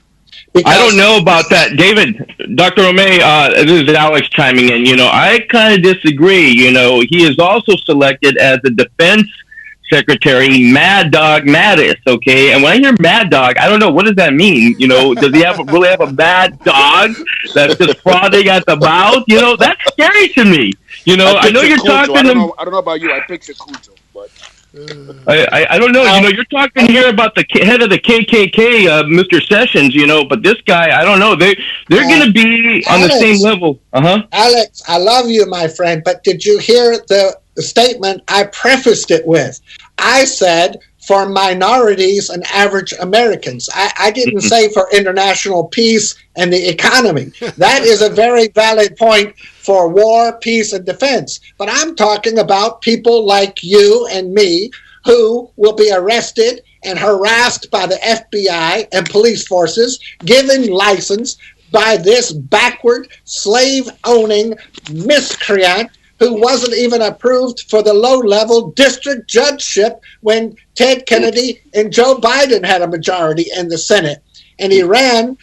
I don't know about that. David, Dr. O'May, this is Alex chiming in. I kind of disagree. He is also selected as the defense secretary, Mad Dog Mattis, okay? And when I hear Mad Dog, I don't know, what does that mean? Does he really have a mad dog that's just frothing at the mouth? That's scary to me. I know you're talking... I don't know about you. I picture Kuto, but... I don't know. You're talking here about the head of the KKK, Mr. Sessions. But this guy, I don't know. They're going to be on the same level. Alex, I love you, my friend. But did you hear the statement I prefaced it with? I said for minorities and average Americans. I didn't say for international peace and the economy. That is a very valid point for war, peace, and defense. But I'm talking about people like you and me who will be arrested and harassed by the FBI and police forces, given license by this backward, slave-owning miscreant who wasn't even approved for the low-level district judgeship when Ted Kennedy and Joe Biden had a majority in the Senate. And he ran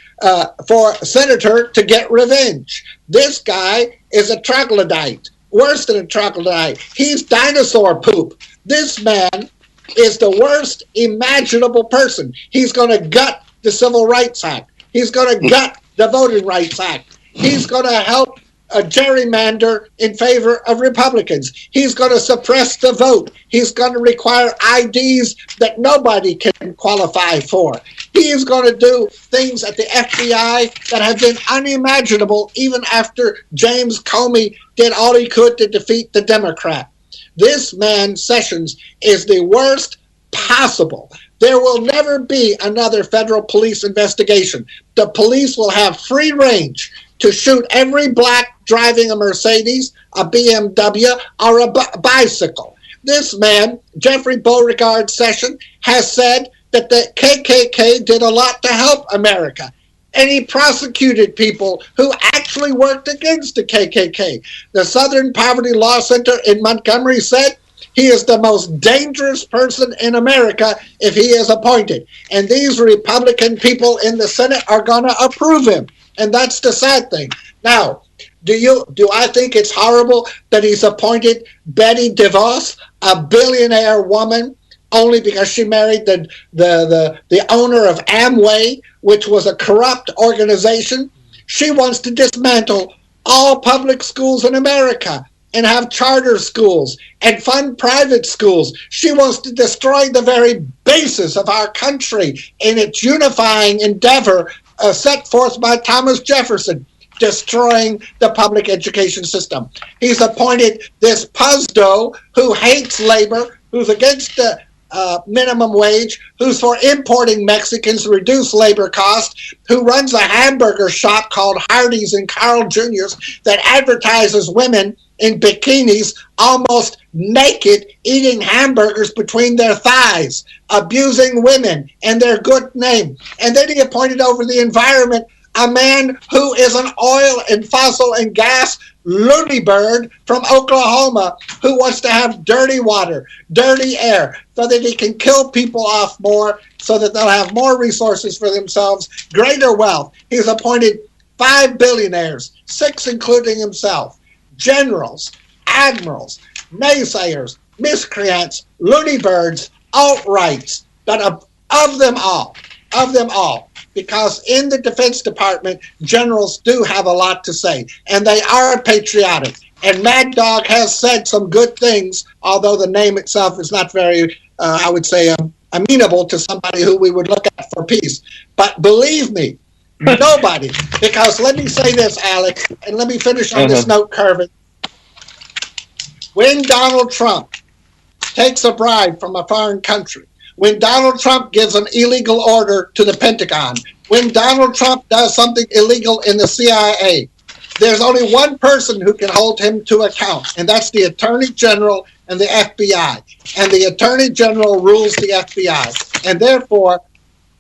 for senator to get revenge. This guy is a troglodyte, worse than a troglodyte. He's dinosaur poop. This man is the worst imaginable person. He's going to gut the Civil Rights Act. He's going to gut the Voting Rights Act. He's going to help a gerrymander in favor of Republicans. He's going to suppress the vote. He's going to require IDs that nobody can qualify for. He is going to do things at the FBI that have been unimaginable even after James Comey did all he could to defeat the Democrat. This man, Sessions, is the worst possible. There will never be another federal police investigation. The police will have free range to shoot every black driving a Mercedes, a BMW, or a bicycle. This man, Jeffrey Beauregard Sessions, has said that the KKK did a lot to help America. And he prosecuted people who actually worked against the KKK. The Southern Poverty Law Center in Montgomery said he is the most dangerous person in America if he is appointed. And these Republican people in the Senate are going to approve him. And that's the sad thing. Now, do I think it's horrible that he's appointed Betty DeVos, a billionaire woman, only because she married the owner of Amway, which was a corrupt organization? She wants to dismantle all public schools in America and have charter schools and fund private schools. She wants to destroy the very basis of our country in its unifying endeavor set forth by Thomas Jefferson. destroying the public education system. He's appointed this Puzdo who hates labor, who's against the minimum wage, who's for importing Mexicans to reduce labor costs, who runs a hamburger shop called Hardee's and Carl Jr.'s that advertises women in bikinis almost naked eating hamburgers between their thighs, abusing women and their good name. And then he appointed over the environment a man who is an oil and fossil and gas loony bird from Oklahoma who wants to have dirty water, dirty air, so that he can kill people off more, so that they'll have more resources for themselves, greater wealth. He's appointed 5 billionaires, 6 including himself, generals, admirals, naysayers, miscreants, loony birds, alt-rights, but of them all, because in the Defense Department, generals do have a lot to say, and they are patriotic. And Mad Dog has said some good things, although the name itself is not very, I would say, amenable to somebody who we would look at for peace. But believe me, nobody, because let me say this, Alex, and let me finish on this note, Kervin. When Donald Trump takes a bribe from a foreign country, when Donald Trump gives an illegal order to the Pentagon, when Donald Trump does something illegal in the CIA, there's only one person who can hold him to account, and that's the Attorney General and the FBI. And the Attorney General rules the FBI. And therefore,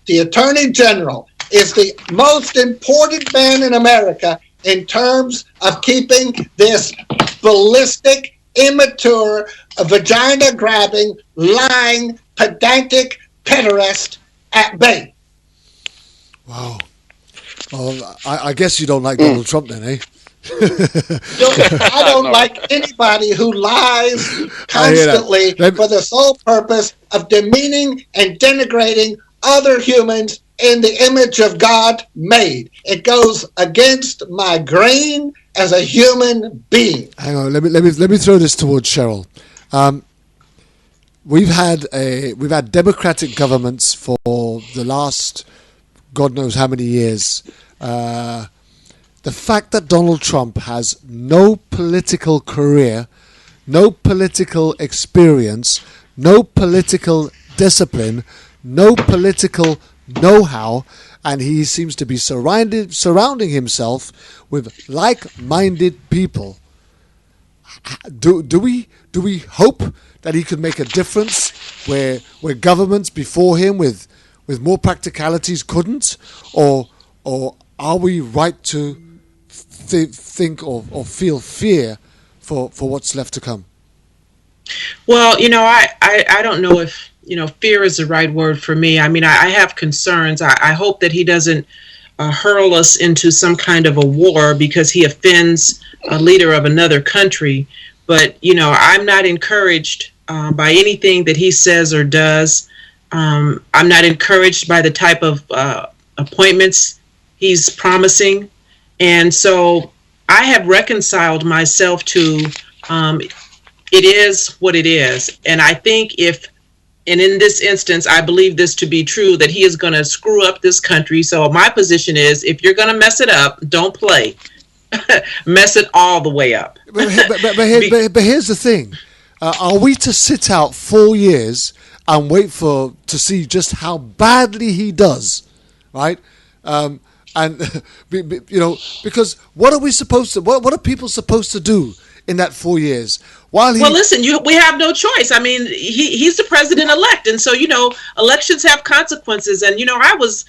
the Attorney General is the most important man in America in terms of keeping this ballistic, immature, vagina-grabbing, lying, pedantic pederast at bay. Wow. Well, I guess you don't like Donald Trump then, eh? I don't like anybody who lies constantly for the sole purpose of demeaning and denigrating other humans in the image of God made. It goes against my grain as a human being. Hang on, let me throw this towards Cheryl. We've had democratic governments for the last God knows how many years. The fact that Donald Trump has no political career, no political experience, no political discipline, no political know-how, and he seems to be surrounding himself with like-minded people. Do we hope that he could make a difference where governments before him with more practicalities couldn't, or are we right to think or feel fear for what's left to come? Well, I don't know if fear is the right word for me. I mean, I have concerns. I hope that he doesn't hurl us into some kind of a war because he offends a leader of another country. But, I'm not encouraged by anything that he says or does. I'm not encouraged by the type of appointments he's promising. And so I have reconciled myself to it is what it is. And I think and in this instance, I believe this to be true, that he is going to screw up this country. So my position is, if you're going to mess it up, don't play. Mess it all the way up. But here's the thing. Are we to sit out 4 years and wait to see just how badly he does, right? Because what are we supposed to? What are people supposed to do in that 4 years? Well, listen, we have no choice. I mean, he's the president-elect, and so elections have consequences. And I was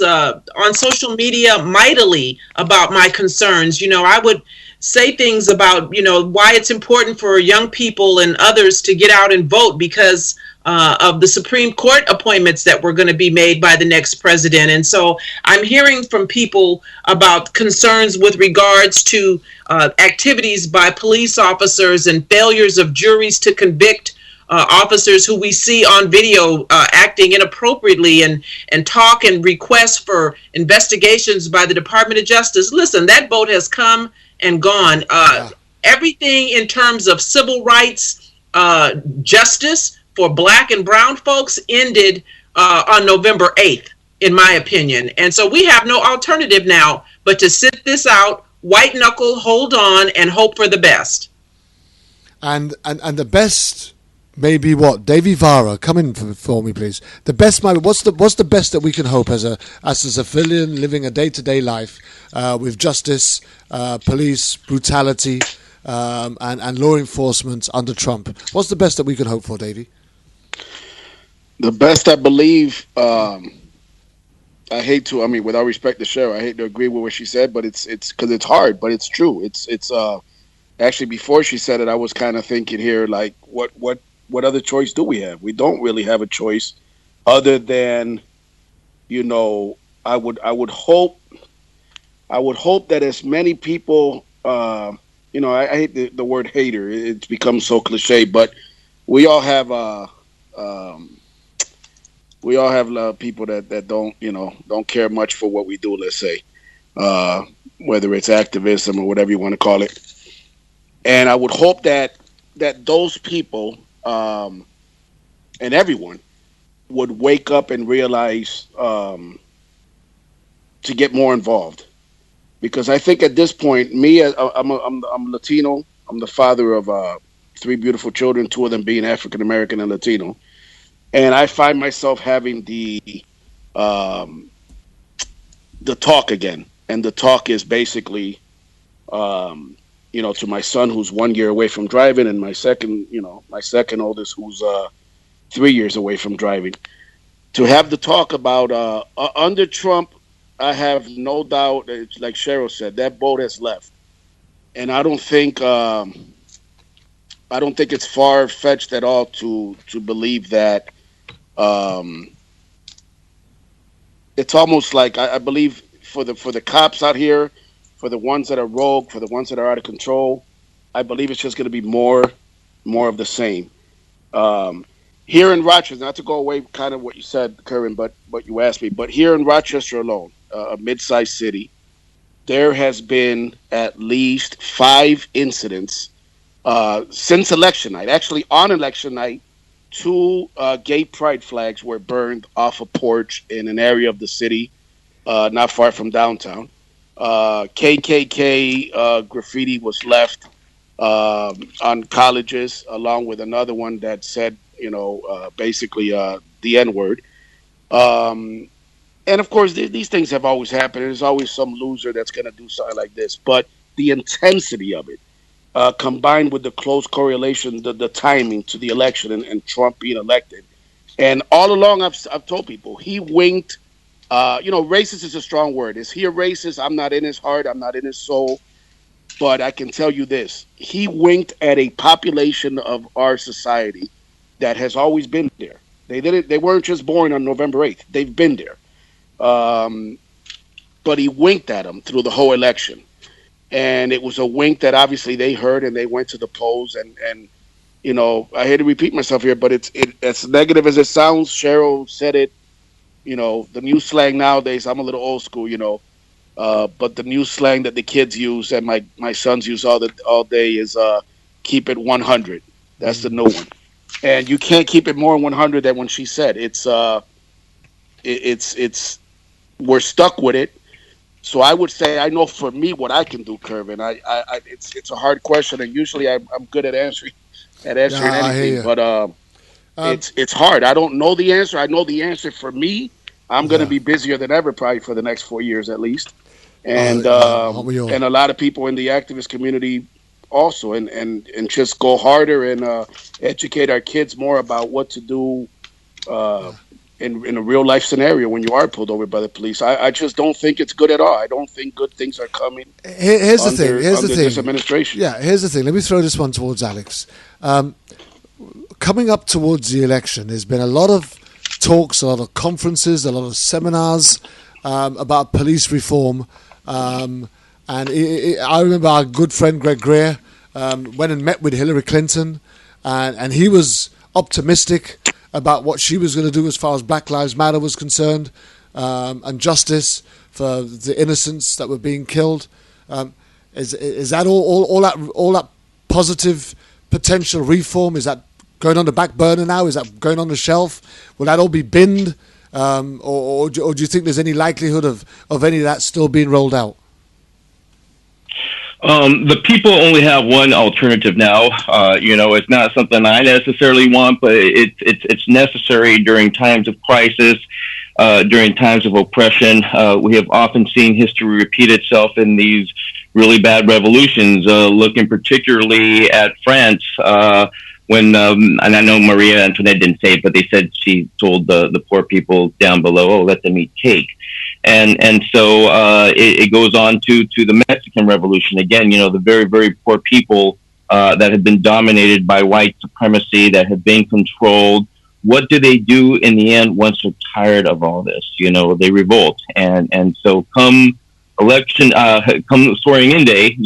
on social media mightily about my concerns. I would say things about why it's important for young people and others to get out and vote because of the Supreme Court appointments that were going to be made by the next president. And so I'm hearing from people about concerns with regards to activities by police officers and failures of juries to convict officers who we see on video acting inappropriately and talk and request for investigations by the Department of Justice. Listen, that boat has come and gone. Everything in terms of civil rights, justice for Black and brown folks ended on November 8th. in my opinion. And so we have no alternative now but to sit this out, white knuckle, hold on, and hope for the best. And the best may be what? Davy Vara, come in for me, please. The best might be, what's the best that we can hope as a civilian living a day-to-day life with justice, police, brutality, and law enforcement under Trump? What's the best that we can hope for, Davy? The best, I believe, I hate to, with all respect to Cheryl, I hate to agree with what she said, but it's because it's hard, but it's true. It's actually, before she said it, I was kind of thinking here, like, what other choice do we have? We don't really have a choice other than, I would hope that as many people, I hate the word hater. It's become so cliche, but we all have people that don't care much for what we do, let's say, whether it's activism or whatever you want to call it. And I would hope that those people and everyone would wake up and realize to get more involved. Because I think at this point, I'm Latino. I'm the father of 3 beautiful children, 2 of them being African American and Latino. And I find myself having the talk again. And the talk is basically, to my son who's 1 year away from driving, and my second oldest who's 3 years away from driving. To have the talk about under Trump, I have no doubt, like Cheryl said, that boat has left. And I don't think it's far-fetched at all to believe that it's almost like I believe for the cops out here, for the ones that are rogue, for the ones that are out of control, I believe it's just going to be more of the same. Here in Rochester, not to go away kind of what you said, Kervin, but you asked me, but here in Rochester alone, a mid-sized city, there has been at least 5 incidents since election night. Actually, on election night, 2 gay pride flags were burned off a porch in an area of the city, not far from downtown. KKK graffiti was left on colleges, along with another one that said, basically the N-word. And of course, these things have always happened. There's always some loser that's going to do something like this. But the intensity of it, combined with the close correlation, the timing to the election and Trump being elected. And all along, I've told people, he winked. Racist is a strong word. Is he a racist? I'm not in his heart. I'm not in his soul. But I can tell you this. He winked at a population of our society that has always been there. They weren't just born on November 8th. They've been there. But he winked at them through the whole election. And it was a wink that obviously they heard, and they went to the polls. And I hate to repeat myself here, but it's as negative as it sounds. Cheryl said it. The new slang nowadays, I'm a little old school, but the new slang that the kids use and my sons use all day is keep it 100. That's the new one. And you can't keep it more than 100 than when she said. It's we're stuck with it. So I would say, I know for me what I can do, Kervin. It's a hard question, and usually I'm good at answering anything. But it's hard. I don't know the answer. I know the answer for me. I'm going to be busier than ever, probably for the next 4 years at least. And and a lot of people in the activist community also, and just go harder and educate our kids more about what to do in a real life scenario when you are pulled over by the police. I just don't think it's good at all. I don't think good things are coming. Here's the thing. This administration. Yeah, here's the thing. Let me throw this one towards Alex. Coming up towards the election, there's been a lot of talks, a lot of conferences, a lot of seminars about police reform. And I remember our good friend Greg Greer went and met with Hillary Clinton, and he was optimistic about what she was going to do as far as Black Lives Matter was concerned, and justice for the innocents that were being killed. Is that all that positive potential reform? Is that going on the back burner now? Is that going on the shelf? Will that all be binned or do you think there's any likelihood of any of that still being rolled out? The people only have one alternative now. It's not something I necessarily want, but it's necessary during times of crisis, during times of oppression. We have often seen history repeat itself in these really bad revolutions, looking particularly at France, when, and I know Maria Antoinette didn't say it, but they said she told the poor people down below, oh, let them eat cake. And so it goes on to the Mexican Revolution. Again, the very, very poor people that have been dominated by white supremacy, that have been controlled. What do they do in the end once they're tired of all this? They revolt. And so come election, come swearing in day,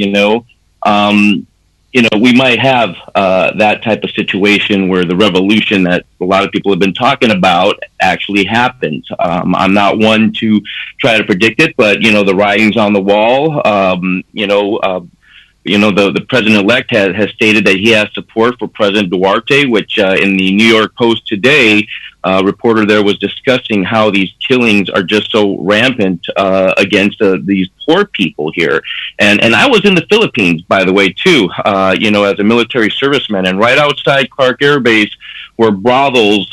we might have that type of situation where the revolution that a lot of people have been talking about actually happens. I'm not one to try to predict it, but the writing's on the wall. The president-elect has stated that he has support for President Duarte, which in the New York Post today, a reporter there was discussing how these killings are just so rampant against these poor people here. And I was in the Philippines, by the way, too, as a military serviceman. And right outside Clark Air Base were brothels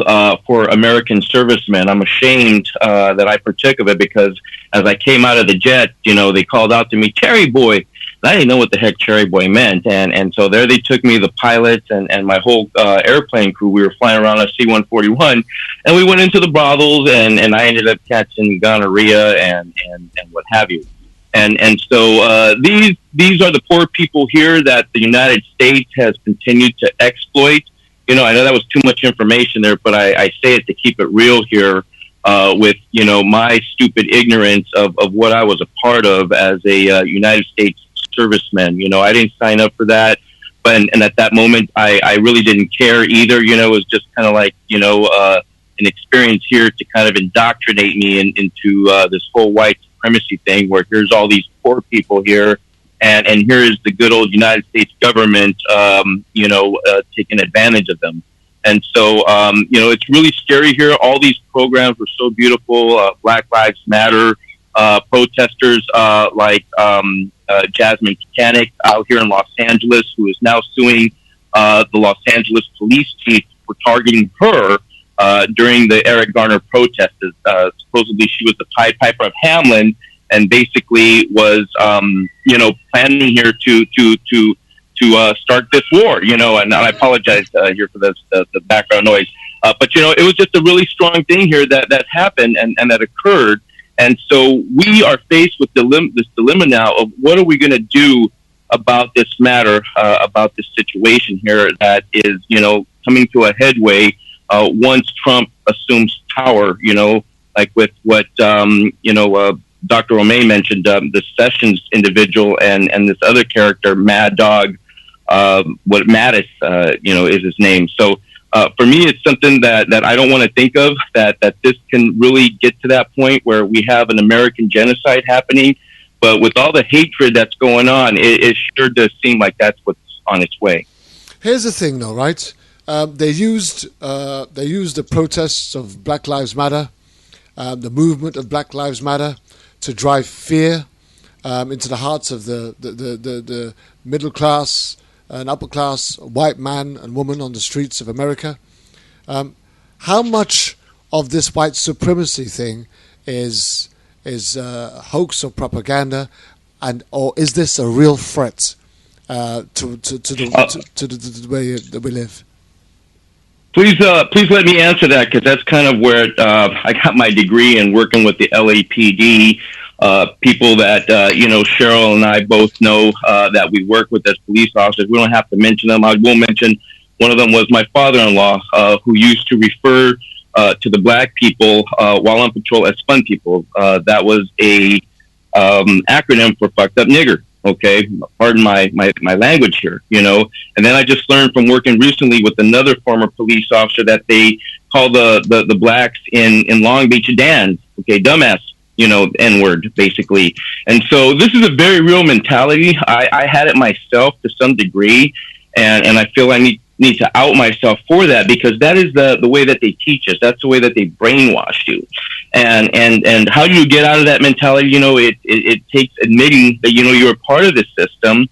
for American servicemen. I'm ashamed that I partook of it because as I came out of the jet, they called out to me, "Cherry Boy." And I didn't know what the heck Cherry Boy meant. And so there they took me, the pilots and my whole airplane crew. We were flying around a C-141, and we went into the brothels, and I ended up catching gonorrhea and what have you. And so these are the poor people here that the United States has continued to exploit. I know that was too much information there, but I say it to keep it real here with, my stupid ignorance of what I was a part of as a United States serviceman. I didn't sign up for that, and at that moment, I really didn't care either. It was just kind of like, an experience here to kind of indoctrinate me into this whole white supremacy thing, where here's all these poor people here, and here is the good old United States government, taking advantage of them. And so, it's really scary here. All these programs were so beautiful. Black Lives Matter, protesters like Jasmine Mechanic out here in Los Angeles, who is now suing the Los Angeles police chief for targeting her during the Eric Garner protests. Supposedly she was the Pied Piper of Hamlin and basically was, planning here to start this war, and I apologize here for the background noise. But, it was just a really strong thing here that happened and that occurred. And so we are faced with this dilemma now of what are we going to do about this matter, about this situation here that is, coming to a headway once Trump assumes power, like with what, Dr. Romay mentioned, the Sessions individual and this other character, Mad Dog, what Mattis, is his name. So for me, it's something that I don't want to think of, that this can really get to that point where we have an American genocide happening. But with all the hatred that's going on, it sure does seem like that's what's on its way. Here's the thing, though, right? They used the protests of Black Lives Matter, the movement of Black Lives Matter, to drive fear into the hearts of the middle class and upper class white man and woman on the streets of America. How much of this white supremacy thing is hoax or propaganda, or is this a real threat to the way that we live? Please let me answer that, because that's kind of where I got my degree in working with the LAPD. People that, Cheryl and I both know that we work with as police officers. We don't have to mention them. I will mention one of them was my father-in-law, who used to refer to the black people while on patrol as fun people. That was a acronym for fucked up nigger. Okay, pardon my language here, And then I just learned from working recently with another former police officer that they call the blacks in Long Beach Dans, okay, dumbass, N-word, basically. And so this is a very real mentality. I had it myself to some degree, and I feel I need need to out myself for that, because that is the way that they teach us. That's the way that they brainwash you. And how do you get out of that mentality? It takes admitting that, you're a part of the system.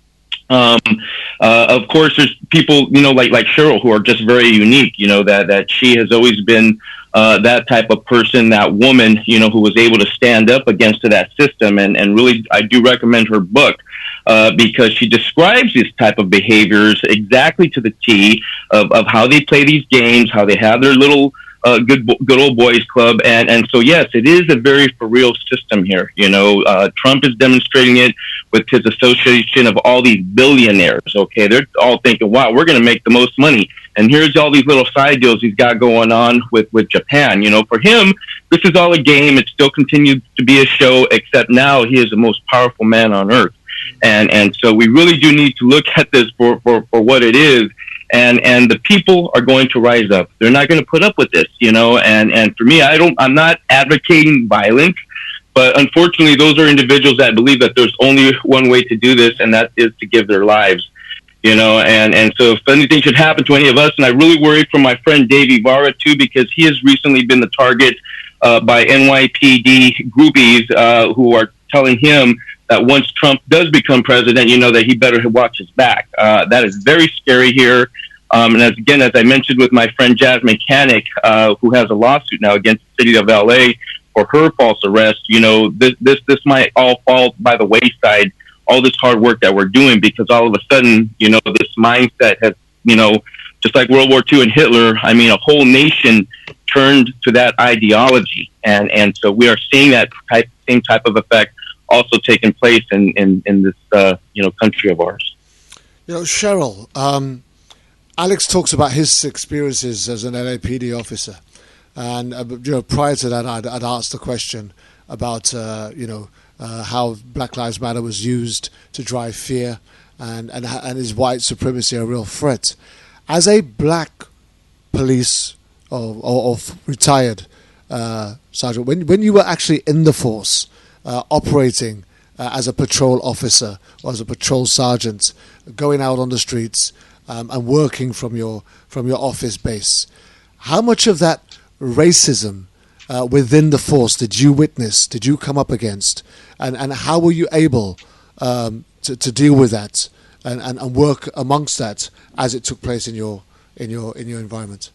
Of course, there's people, like Cheryl, who are just very unique, that she has always been that type of person, that woman, who was able to stand up against that system. And really, I do recommend her book, because she describes these type of behaviors exactly to the T of how they play these games, how they have their little good old boys club. And so, yes, it is a very for real system here. Trump is demonstrating it with his association of all these billionaires. Okay, they're all thinking, wow, we're going to make the most money. And here's all these little side deals he's got going on with Japan. For him, this is all a game. It still continues to be a show, except now he is the most powerful man on earth. And so we really do need to look at this for what it is. And the people are going to rise up. They're not going to put up with this, and for me, I'm not advocating violence, but unfortunately, those are individuals that believe that there's only one way to do this, and that is to give their lives, and so if anything should happen to any of us, and I really worry for my friend Dave Ibarra too, because he has recently been the target by NYPD groupies who are telling him that once Trump does become president, that he better watch his back. That is very scary here. And as I mentioned with my friend Jazz Mechanic, who has a lawsuit now against the city of LA for her false arrest, this might all fall by the wayside, all this hard work that we're doing, because all of a sudden, this mindset has, just like World War II and Hitler, a whole nation turned to that ideology. And so we are seeing that same type of effect also taking place in this country of ours. Cheryl, Alex talks about his experiences as an LAPD officer, and prior to that, I'd asked the question about how Black Lives Matter was used to drive fear, and is white supremacy a real threat? As a black police or retired sergeant, when you were actually in the force, operating as a patrol officer or as a patrol sergeant, going out on the streets and working from your office base, how much of that racism within the force did you witness, did you come up against, and how were you able to deal with that and work amongst that as it took place in your environment?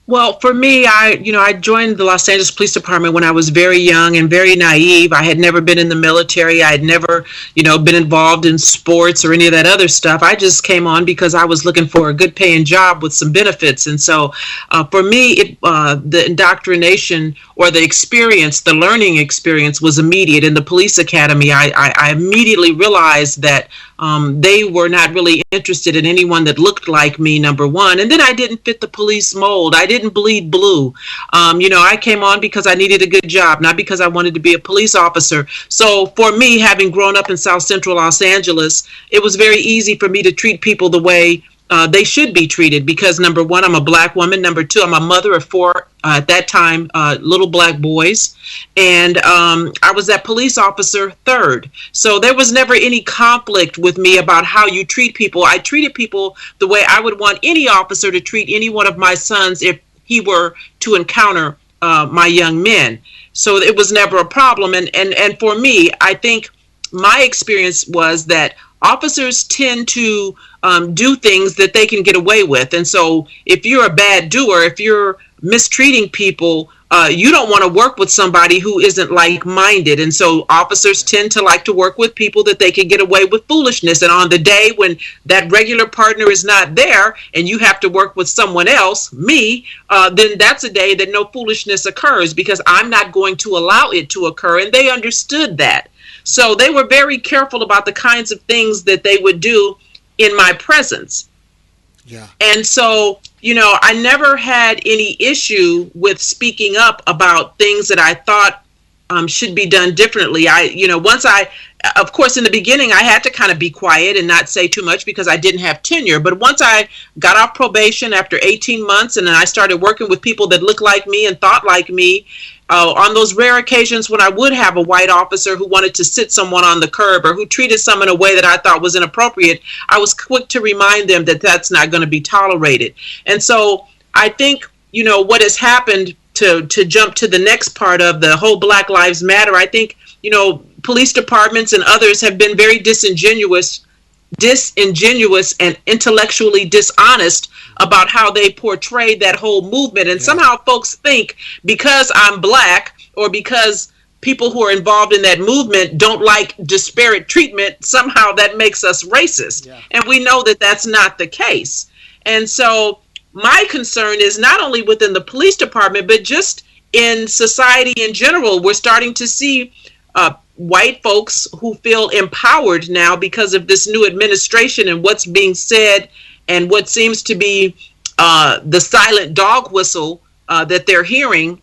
Well, for me, I joined the Los Angeles Police Department when I was very young and very naive. I had never been in the military. I had never, been involved in sports or any of that other stuff. I just came on because I was looking for a good paying job with some benefits. And so for me, the indoctrination or the experience, the learning experience was immediate. In the police academy, I immediately realized that they were not really interested in anyone that looked like me, number one. And then I didn't fit the police mold. I didn't bleed blue. I came on because I needed a good job, not because I wanted to be a police officer. So for me, having grown up in South Central Los Angeles, it was very easy for me to treat people the way they should be treated, because number one, I'm a black woman. Number two, I'm a mother of four, at that time, little black boys. And I was that police officer third. So there was never any conflict with me about how you treat people. I treated people the way I would want any officer to treat any one of my sons if he were to encounter my young men. So it was never a problem. And for me, I think my experience was that officers tend to do things that they can get away with. And so if you're a bad doer, if you're mistreating people, you don't want to work with somebody who isn't like-minded. And so officers tend to like to work with people that they can get away with foolishness. And on the day when that regular partner is not there and you have to work with someone else, me, then that's a day that no foolishness occurs, because I'm not going to allow it to occur. And they understood that. So they were very careful about the kinds of things that they would do in my presence. Yeah. And so, I never had any issue with speaking up about things that I thought should be done differently. Of course, in the beginning, I had to kind of be quiet and not say too much because I didn't have tenure. But once I got off probation after 18 months and then I started working with people that looked like me and thought like me, on those rare occasions when I would have a white officer who wanted to sit someone on the curb or who treated someone in a way that I thought was inappropriate, I was quick to remind them that that's not going to be tolerated. And so I think, what has happened, to jump to the next part of the whole Black Lives Matter, I think, police departments and others have been very disingenuous and intellectually dishonest about how they portrayed that whole movement. And somehow folks think because I'm Black or because people who are involved in that movement don't like disparate treatment, somehow that makes us racist. Yeah. And we know that that's not the case. And so my concern is not only within the police department, but just in society in general. We're starting to see white folks who feel empowered now because of this new administration and what's being said and what seems to be the silent dog whistle that they're hearing.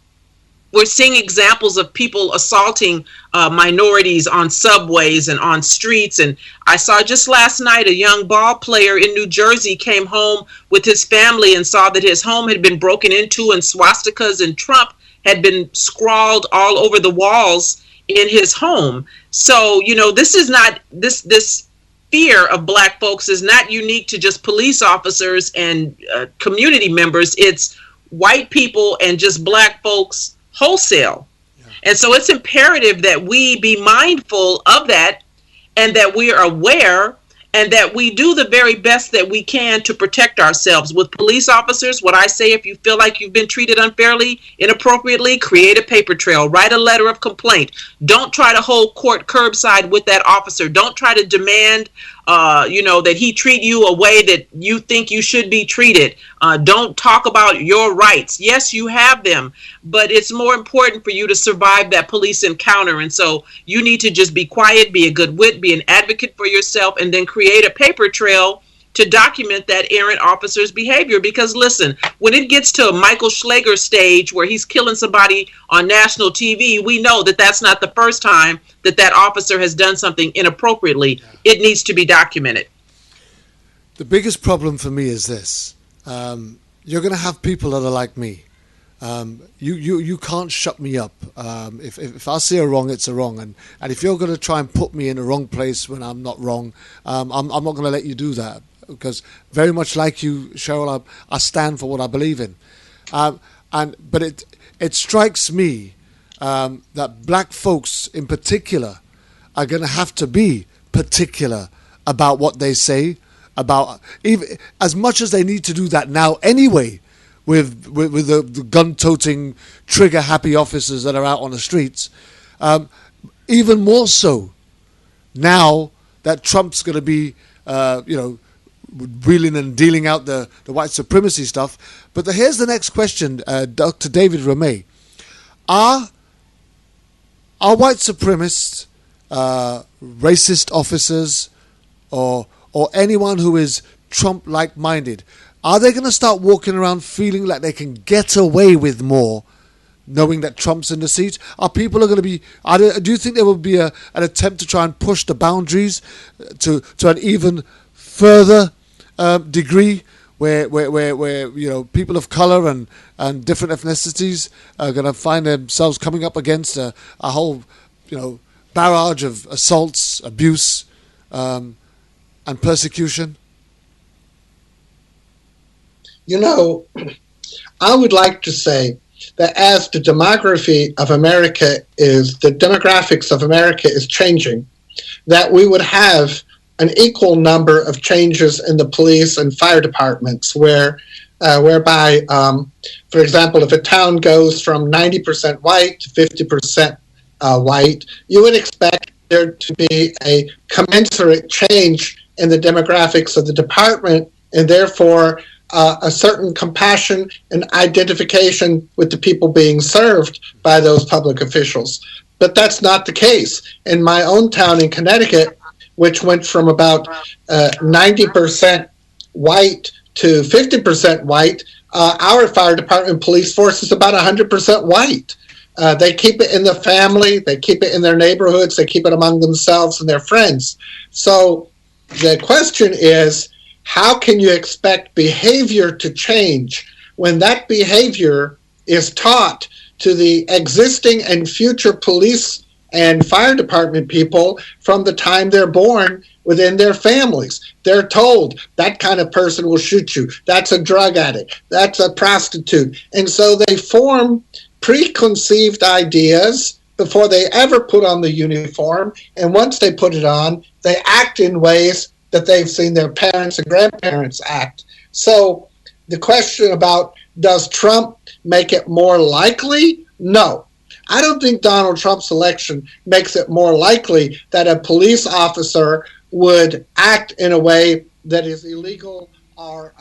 We're seeing examples of people assaulting minorities on subways and on streets. And I saw just last night a young ball player in New Jersey came home with his family and saw that his home had been broken into and swastikas and Trump had been scrawled all over the walls in his home. So, this is not, this fear of Black folks is not unique to just police officers and community members. It's white people and just Black folks wholesale. Yeah. And so it's imperative that we be mindful of that and that we are aware and that we do the very best that we can to protect ourselves. With police officers, what I say, if you feel like you've been treated unfairly, inappropriately, create a paper trail, write a letter of complaint. Don't try to hold court curbside with that officer. Don't try to demand that he treat you a way that you think you should be treated. Don't talk about your rights. Yes, you have them, but it's more important for you to survive that police encounter. And so you need to just be quiet, be a good wit, be an advocate for yourself, and then create a paper trail to document that errant officer's behavior. Because listen, when it gets to a Michael Schlager stage where he's killing somebody on national TV, we know that that's not the first time that that officer has done something inappropriately. It needs to be documented. The biggest problem for me is this. You're going to have people that are like me. You can't shut me up. If I see a wrong, it's a wrong. And if you're going to try and put me in the wrong place when I'm not wrong, I'm not going to let you do that. Because very much like you, Cheryl, I stand for what I believe in. But it strikes me that Black folks in particular are going to have to be particular about what they say, about even as much as they need to do that now anyway, with the gun-toting, trigger-happy officers that are out on the streets. Even more so now that Trump's going to be, wheeling and dealing out the white supremacy stuff. But here's the next question, Dr. David Ramey. Are white supremacists, racist officers, or anyone who is Trump-like minded, are they going to start walking around feeling like they can get away with more, knowing that Trump's in the seat? Do you think there will be an attempt to try and push the boundaries to an even further degree where people of color and different ethnicities are going to find themselves coming up against a whole barrage of assaults, abuse, and persecution? I would like to say that as the demographics of America is changing, that we would have an equal number of changes in the police and fire departments whereby, for example, if a town goes from 90% white to 50% white, you would expect there to be a commensurate change in the demographics of the department and therefore a certain compassion and identification with the people being served by those public officials. But that's not the case. In my own town in Connecticut, which went from about 90% white to 50% white, our fire department police force is about 100% white. They keep it in the family, they keep it in their neighborhoods, they keep it among themselves and their friends. So the question is, how can you expect behavior to change when that behavior is taught to the existing and future police and fire department people from the time they're born within their families. They're told that kind of person will shoot you. That's a drug addict. That's a prostitute. And so they form preconceived ideas before they ever put on the uniform. And once they put it on, they act in ways that they've seen their parents and grandparents act. So the question about, does Trump make it more likely? No. I don't think Donald Trump's election makes it more likely that a police officer would act in a way that is illegal or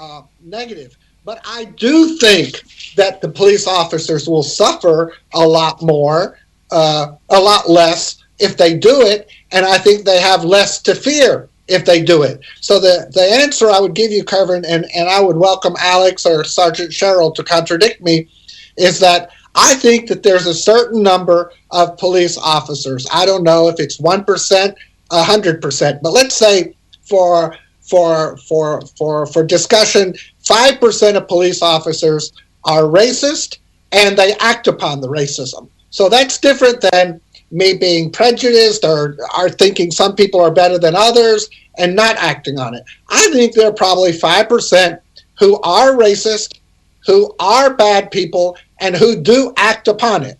negative. But I do think that the police officers will suffer a lot more, a lot less if they do it, and I think they have less to fear if they do it. So the answer I would give you, Kervin, and I would welcome Alex or Sergeant Cheryl to contradict me, is that I think that there's a certain number of police officers. I don't know if it's 1%, 100%, but let's say for discussion, 5% of police officers are racist and they act upon the racism. So that's different than me being prejudiced or thinking some people are better than others and not acting on it. I think there are probably 5% who are racist, who are bad people, and who do act upon it.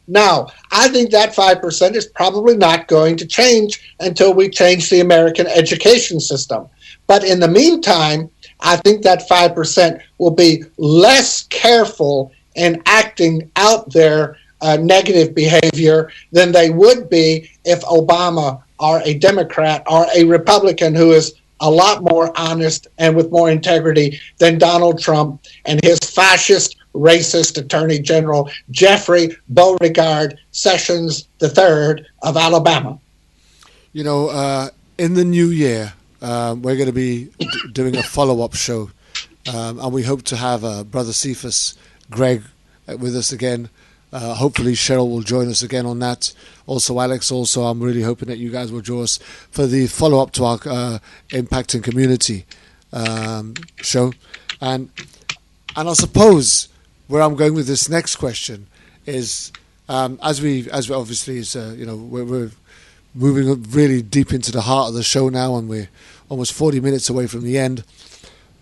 Now, I think that 5% is probably not going to change until we change the American education system. But in the meantime, I think that 5% will be less careful in acting out their negative behavior than they would be if Obama or a Democrat or a Republican who is a lot more honest and with more integrity than Donald Trump and his fascist, racist Attorney General Jeffrey Beauregard Sessions III of Alabama. You know, in the new year, we're going to be doing a follow-up show, and we hope to have Brother Cephas, Greg, with us again. Hopefully Cheryl will join us again on that. Also Alex, I'm really hoping that you guys will join us for the follow-up to our Impacting Community show. And I suppose where I'm going with this next question is, as we obviously is, we're moving really deep into the heart of the show now, and we're almost 40 minutes away from the end.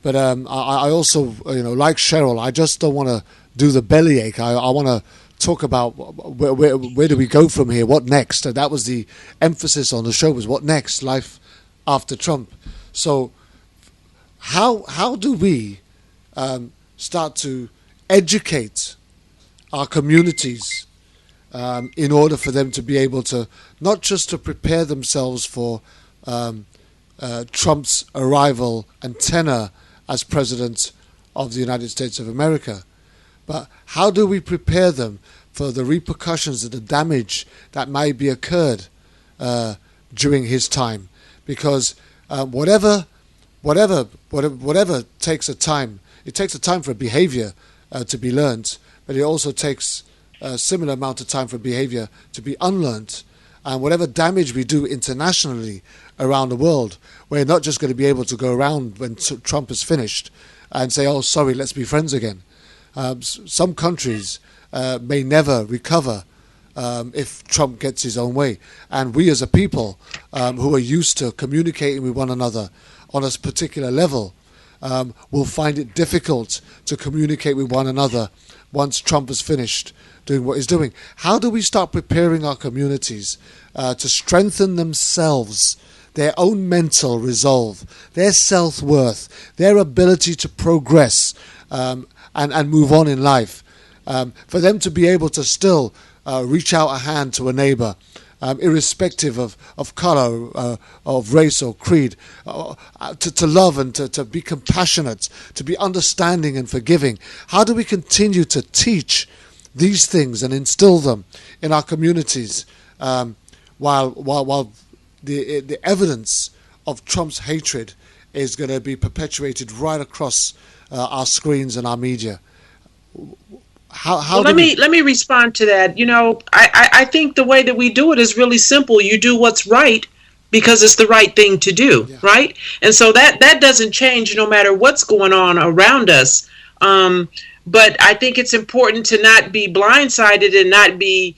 But I also, like Cheryl, I just don't want to do the bellyache. I want to talk about where do we go from here? What next? And that was the emphasis on the show, was what next? Life after Trump. So how do we start to educate our communities in order for them to be able to not just to prepare themselves for Trump's arrival and tenure as president of the United States of America, but how do we prepare them for the repercussions of the damage that may be occurred during his time? Because whatever takes a time, it takes a time for behavior to be learned, but it also takes a similar amount of time for behavior to be unlearned. And whatever damage we do internationally around the world, we're not just going to be able to go around when Trump is finished and say, oh, sorry, let's be friends again. Some countries may never recover if Trump gets his own way. And we as a people who are used to communicating with one another on a particular level will find it difficult to communicate with one another once Trump is finished doing what he's doing. How do we start preparing our communities to strengthen themselves, their own mental resolve, their self-worth, their ability to progress and move on in life, for them to be able to still reach out a hand to a neighbor, irrespective of color, of race or creed, to love and to be compassionate, to be understanding and forgiving? How do we continue to teach these things and instill them in our communities while the evidence of Trump's hatred is going to be perpetuated right across our screens and our media? Let me respond to that. I think the way that we do it is really simple. You do what's right because it's the right thing to do, right? And so that doesn't change no matter what's going on around us. But I think it's important to not be blindsided and not be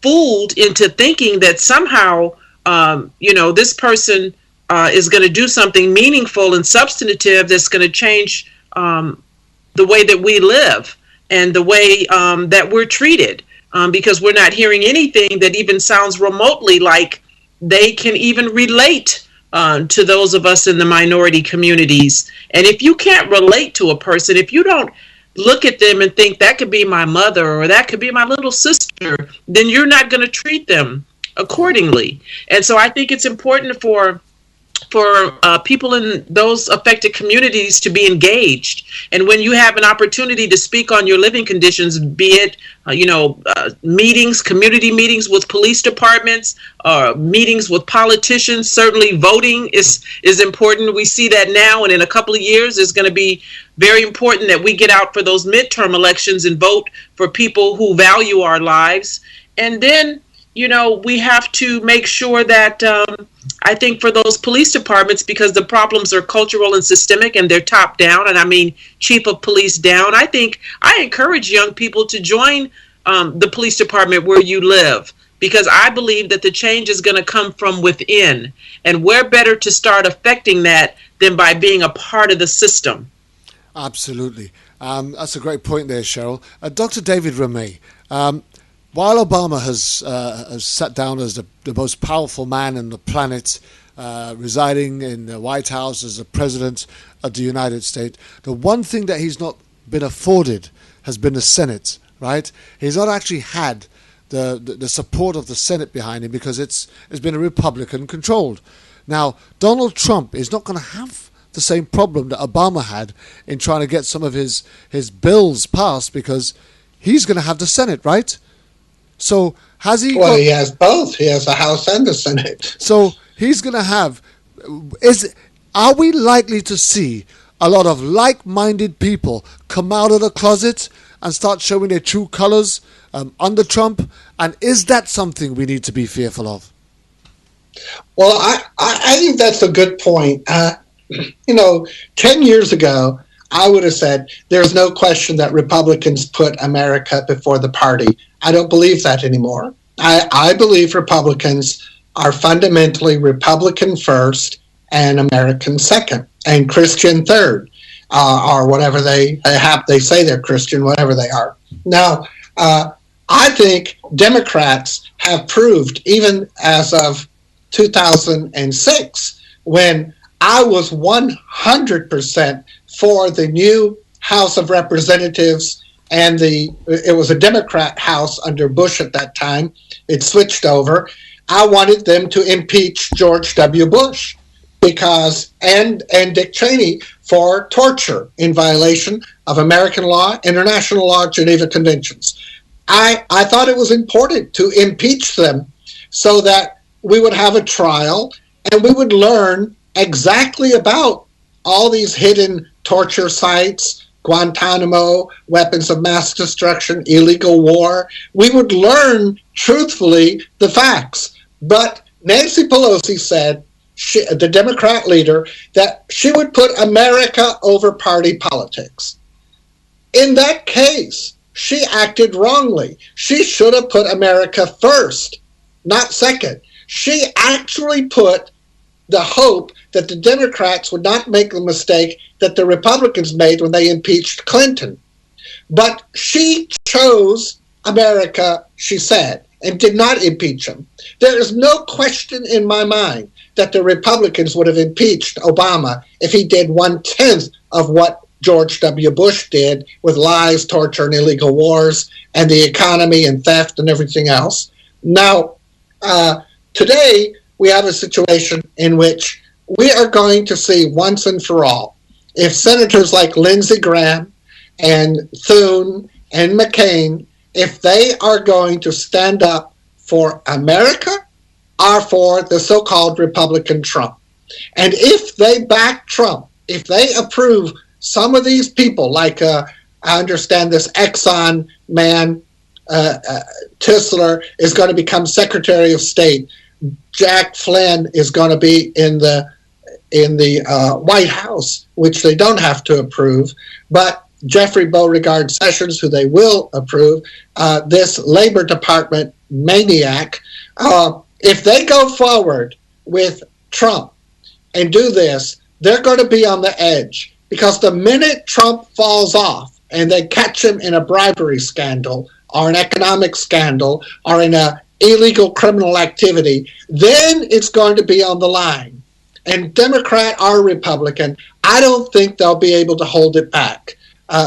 fooled into thinking that somehow, this person is going to do something meaningful and substantive that's going to change the way that we live and the way that we're treated, because we're not hearing anything that even sounds remotely like they can even relate to those of us in the minority communities. And if you can't relate to a person, if you don't look at them and think that could be my mother or that could be my little sister, then you're not going to treat them accordingly. And so I think it's important for people in those affected communities to be engaged. And when you have an opportunity to speak on your living conditions, be it, meetings, community meetings with police departments, meetings with politicians, certainly voting is important. We see that now, and in a couple of years, it's going to be very important that we get out for those midterm elections and vote for people who value our lives. And then, we have to make sure that I think for those police departments, because the problems are cultural and systemic and they're top down, and I mean chief of police down, I encourage young people to join the police department where you live, because I believe that the change is going to come from within. And where better to start affecting that than by being a part of the system? Absolutely. That's a great point there, Cheryl. Dr. David Ramey, while Obama has sat down as the most powerful man on the planet, residing in the White House as the president of the United States, the one thing that he's not been afforded has been the Senate, right? He's not actually had the support of the Senate behind him because it's been a Republican controlled. Now, Donald Trump is not going to have the same problem that Obama had in trying to get some of his bills passed because he's going to have the Senate, right? So has he? Well, he has both. He has the House and the Senate. So he's going to have. Are we likely to see a lot of like-minded people come out of the closet and start showing their true colors under Trump? And is that something we need to be fearful of? Well, I think that's a good point. 10 years ago, I would have said there's no question that Republicans put America before the party. I don't believe that anymore. I believe Republicans are fundamentally Republican first and American second and Christian third, or whatever they say they're Christian, whatever they are. Now, I think Democrats have proved, even as of 2006, when I was 100% for the new House of Representatives, and it was a Democrat House under Bush at that time. It switched over. I wanted them to impeach George W. Bush and Dick Cheney for torture in violation of American law, international law, Geneva Conventions. I thought it was important to impeach them so that we would have a trial and we would learn exactly about all these hidden torture sites, Guantanamo, weapons of mass destruction, illegal war. We would learn truthfully the facts. But Nancy Pelosi said, the Democrat leader, that she would put America over party politics. In that case, she acted wrongly. She should have put America first, not second. She actually put the hope that the Democrats would not make the mistake that the Republicans made when they impeached Clinton. But she chose America, she said, and did not impeach him. There is no question in my mind that the Republicans would have impeached Obama if he did 1/10 of what George W. Bush did with lies, torture, and illegal wars, and the economy and theft and everything else. Now, today, we have a situation in which we are going to see once and for all if senators like Lindsey Graham and Thune and McCain, if they are going to stand up for America or for the so-called Republican Trump. And if they back Trump, if they approve some of these people, like I understand this Exxon man, Tisler, is going to become Secretary of State. Jack Flynn is going to be in the White House, which they don't have to approve. But Jeffrey Beauregard Sessions, who they will approve, this Labor Department maniac, if they go forward with Trump and do this, they're going to be on the edge, because the minute Trump falls off and they catch him in a bribery scandal or an economic scandal or in a illegal criminal activity, then it's going to be on the line. And Democrat or Republican, I don't think they'll be able to hold it back.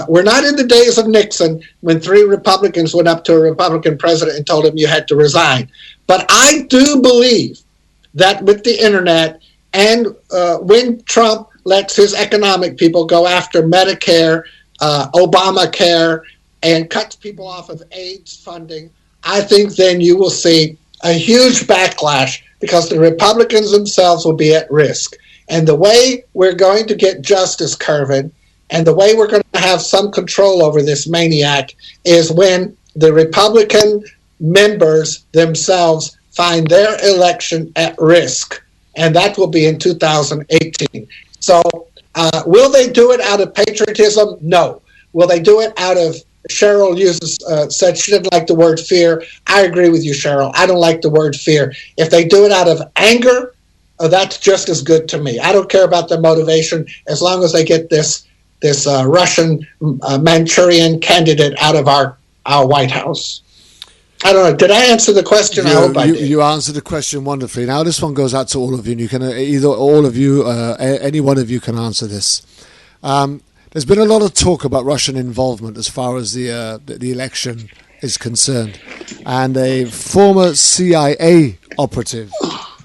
We're not in the days of Nixon, when 3 Republicans went up to a Republican president and told him you had to resign. But I do believe that with the internet, and when Trump lets his economic people go after Medicare, Obamacare, and cuts people off of AIDS funding, I think then you will see a huge backlash, because the Republicans themselves will be at risk. And the way we're going to get justice, Kervin, and the way we're going to have some control over this maniac is when the Republican members themselves find their election at risk. And that will be in 2018. So will they do it out of patriotism? No. Will they do it out of, Cheryl said she didn't like the word fear. I agree with you, Cheryl. I don't like the word fear. If they do it out of anger, that's just as good to me. I don't care about their motivation, as long as they get this Russian Manchurian candidate out of our White House. I don't know. Did I answer the question? I hope I did. You answered the question wonderfully. Now this one goes out to all of you, and you can either all of you, any one of you can answer this. There's been a lot of talk about Russian involvement as far as the election is concerned, and a former CIA operative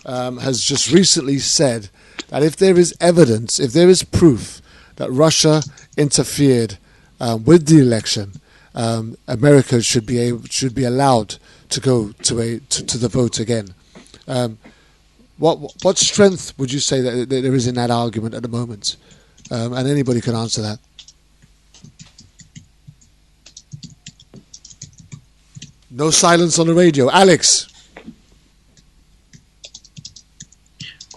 has just recently said that if there is evidence, if there is proof that Russia interfered with the election, America should be allowed to go to the vote again. What strength would you say that there is in that argument at the moment? And anybody can answer that. No silence on the radio, Alex.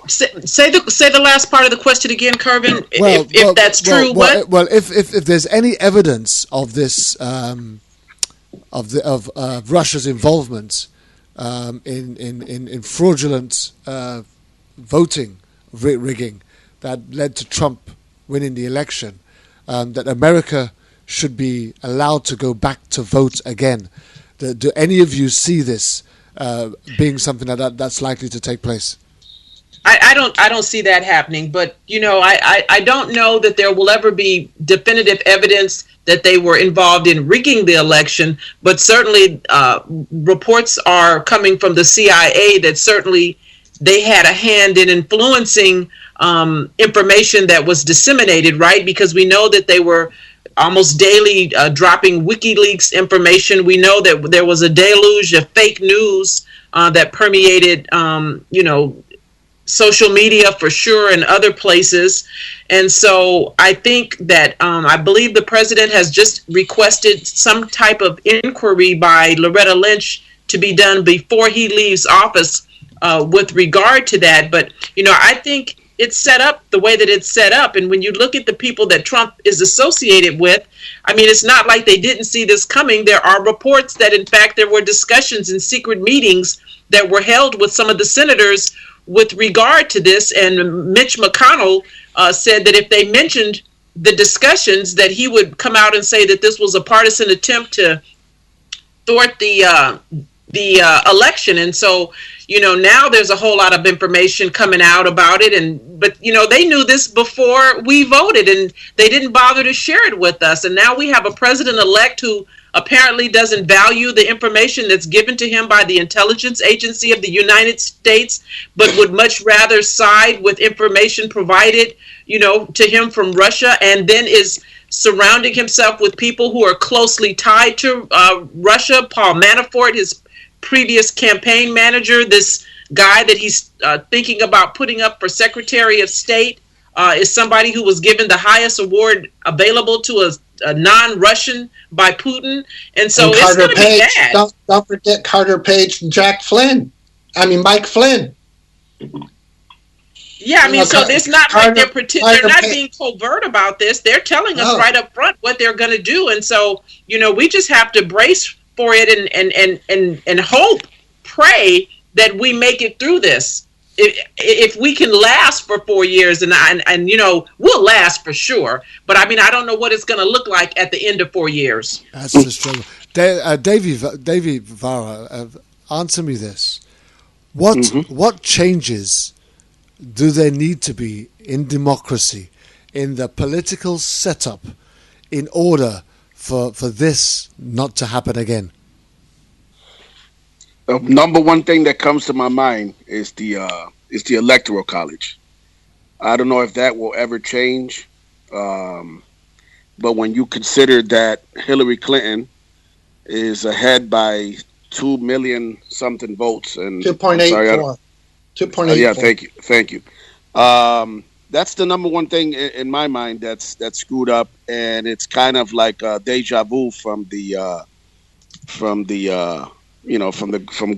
Say the last part of the question again, Kervin. If that's true, what? Well, if there's any evidence of this of Russia's involvement in fraudulent voting rigging that led to Trump winning the election, that America should be allowed to go back to vote again. Do any of you see this being something that's likely to take place? I don't see that happening, but I don't know that there will ever be definitive evidence that they were involved in rigging the election, but certainly reports are coming from the CIA that certainly they had a hand in influencing information that was disseminated, right? Because we know that they were almost daily dropping WikiLeaks information. We know that there was a deluge of fake news that permeated, social media for sure and other places. And so I think that I believe the president has just requested some type of inquiry by Loretta Lynch to be done before he leaves office with regard to that. But, I think it's set up the way that it's set up. And when you look at the people that Trump is associated with, it's not like they didn't see this coming. There are reports that, in fact, there were discussions and secret meetings that were held with some of the senators with regard to this. And Mitch McConnell said that if they mentioned the discussions, that he would come out and say that this was a partisan attempt to thwart the election. And so, now there's a whole lot of information coming out about it. But they knew this before we voted, and they didn't bother to share it with us. And now we have a president-elect who apparently doesn't value the information that's given to him by the intelligence agency of the United States, but would much rather side with information provided, to him from Russia, and then is surrounding himself with people who are closely tied to Russia. Paul Manafort, his previous campaign manager, this guy that he's thinking about putting up for Secretary of State, is somebody who was given the highest award available to a non-Russian by Putin. And so it's going to be bad. Don't forget Carter Page and Mike Flynn. Yeah, I mean, so it's not like they're not being covert about this. They're telling us right up front what they're going to do, and so we just have to brace for it and hope, pray that we make it through this. If we can last for 4 years, and we'll last for sure. But I mean, I don't know what it's going to look like at the end of 4 years. That's the struggle. Davy Vara, answer me this: what changes do there need to be in democracy, in the political setup, in order for this not to happen again? The number one thing that comes to my mind is the electoral college. I don't know if that will ever change, but when you consider that Hillary Clinton is ahead by 2 million something votes and 2.84. 2.84. Yeah, thank you. That's the number one thing in my mind that's screwed up, and it's kind of like deja vu from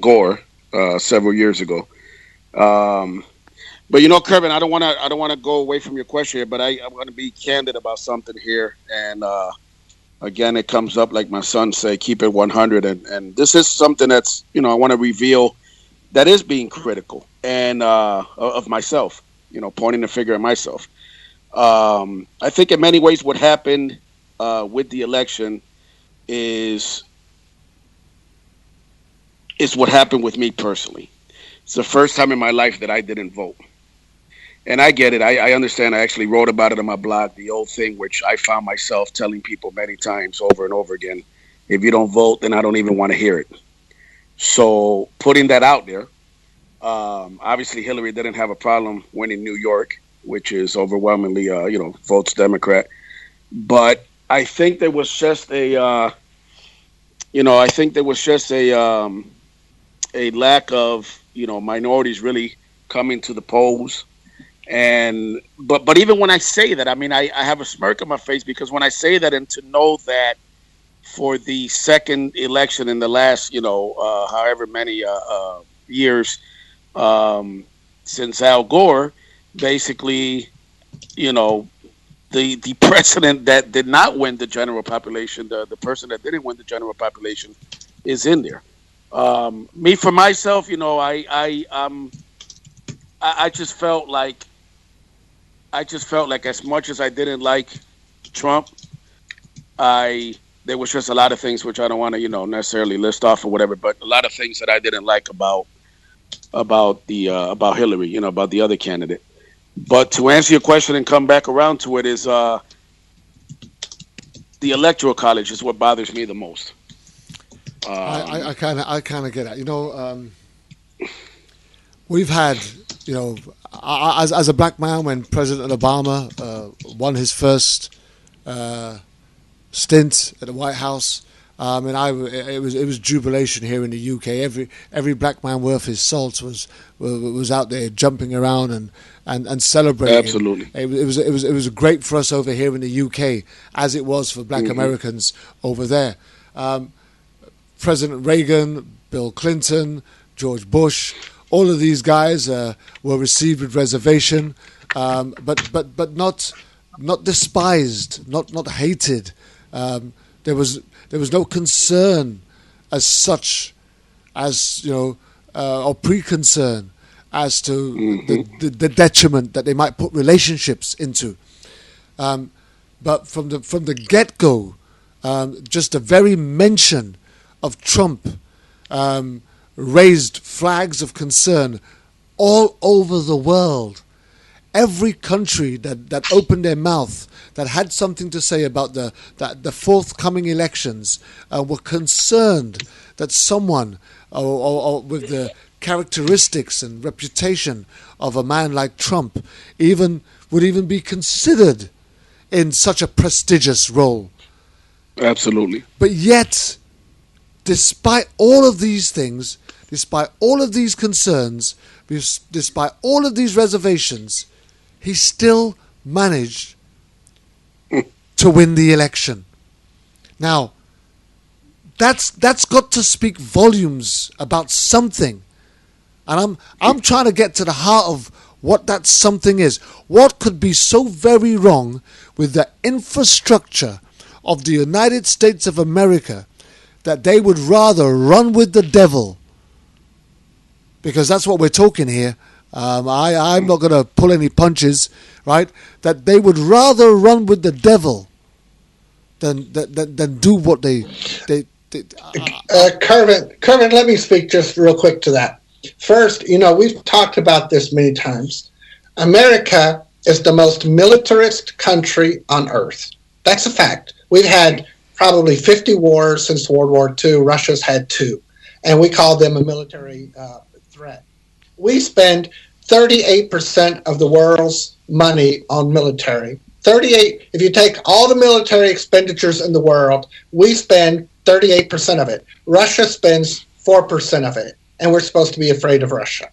Gore several years ago. But Kervin, I don't want to go away from your question here, but I want to be candid about something here, and again, it comes up like my son say, keep it 100, and this is something that's I want to reveal that is being critical and of myself, pointing the finger at myself. I think in many ways what happened with the election is what happened with me personally. It's the first time in my life that I didn't vote. And I get it. I understand. I actually wrote about it on my blog, the old thing, which I found myself telling people many times over and over again. If you don't vote, then I don't even want to hear it. So putting that out there, obviously Hillary didn't have a problem winning New York, which is overwhelmingly, votes Democrat. But I think there was just a lack of, minorities really coming to the polls. And but even when I say that, I mean, I have a smirk on my face, because when I say that, and to know that for the second election in the last, however many years since Al Gore, basically, the president that did not win the general population, the person that didn't win the general population, is in there. Me for myself, I just felt like as much as I didn't like Trump, there was just a lot of things which I don't want to, necessarily list off or whatever, but a lot of things that I didn't like about Hillary, about the other candidate. But to answer your question and come back around to it is the electoral college is what bothers me the most. I kind of get that. We've had, as a black man, when President Obama won his first stint at the White House, it was jubilation here in the UK. Every black man worth his salt was out there jumping around and celebrating. Absolutely, it was great for us over here in the UK, as it was for black Americans over there. President Reagan, Bill Clinton, George Bush, all of these guys were received with reservation, but not despised, not hated. There was no concern as such, as or pre-concern as to the detriment that they might put relationships into. But from the get-go, just the very mention of Trump raised flags of concern all over the world. Every country that opened their mouth, that had something to say about the forthcoming elections, were concerned that someone or with the characteristics and reputation of a man like Trump would even be considered in such a prestigious role. Absolutely. But yet, despite all of these things, despite all of these concerns, despite all of these reservations, he still managed to win the election. Now, that's got to speak volumes about something. And I'm trying to get to the heart of what that something is. What could be so very wrong with the infrastructure of the United States of America that they would rather run with the devil? Because that's what we're talking here. I'm not going to pull any punches, right? That they would rather run with the devil than do what they Kervin, let me speak just real quick to that. First, we've talked about this many times. America is the most militarist country on earth. That's a fact. We've had probably 50 wars since World War II. Russia's had 2. And we call them a military threat. We spend 38% of the world's money on military. 38, if you take all the military expenditures in the world, we spend 38% of it. Russia spends 4% of it, and we're supposed to be afraid of Russia.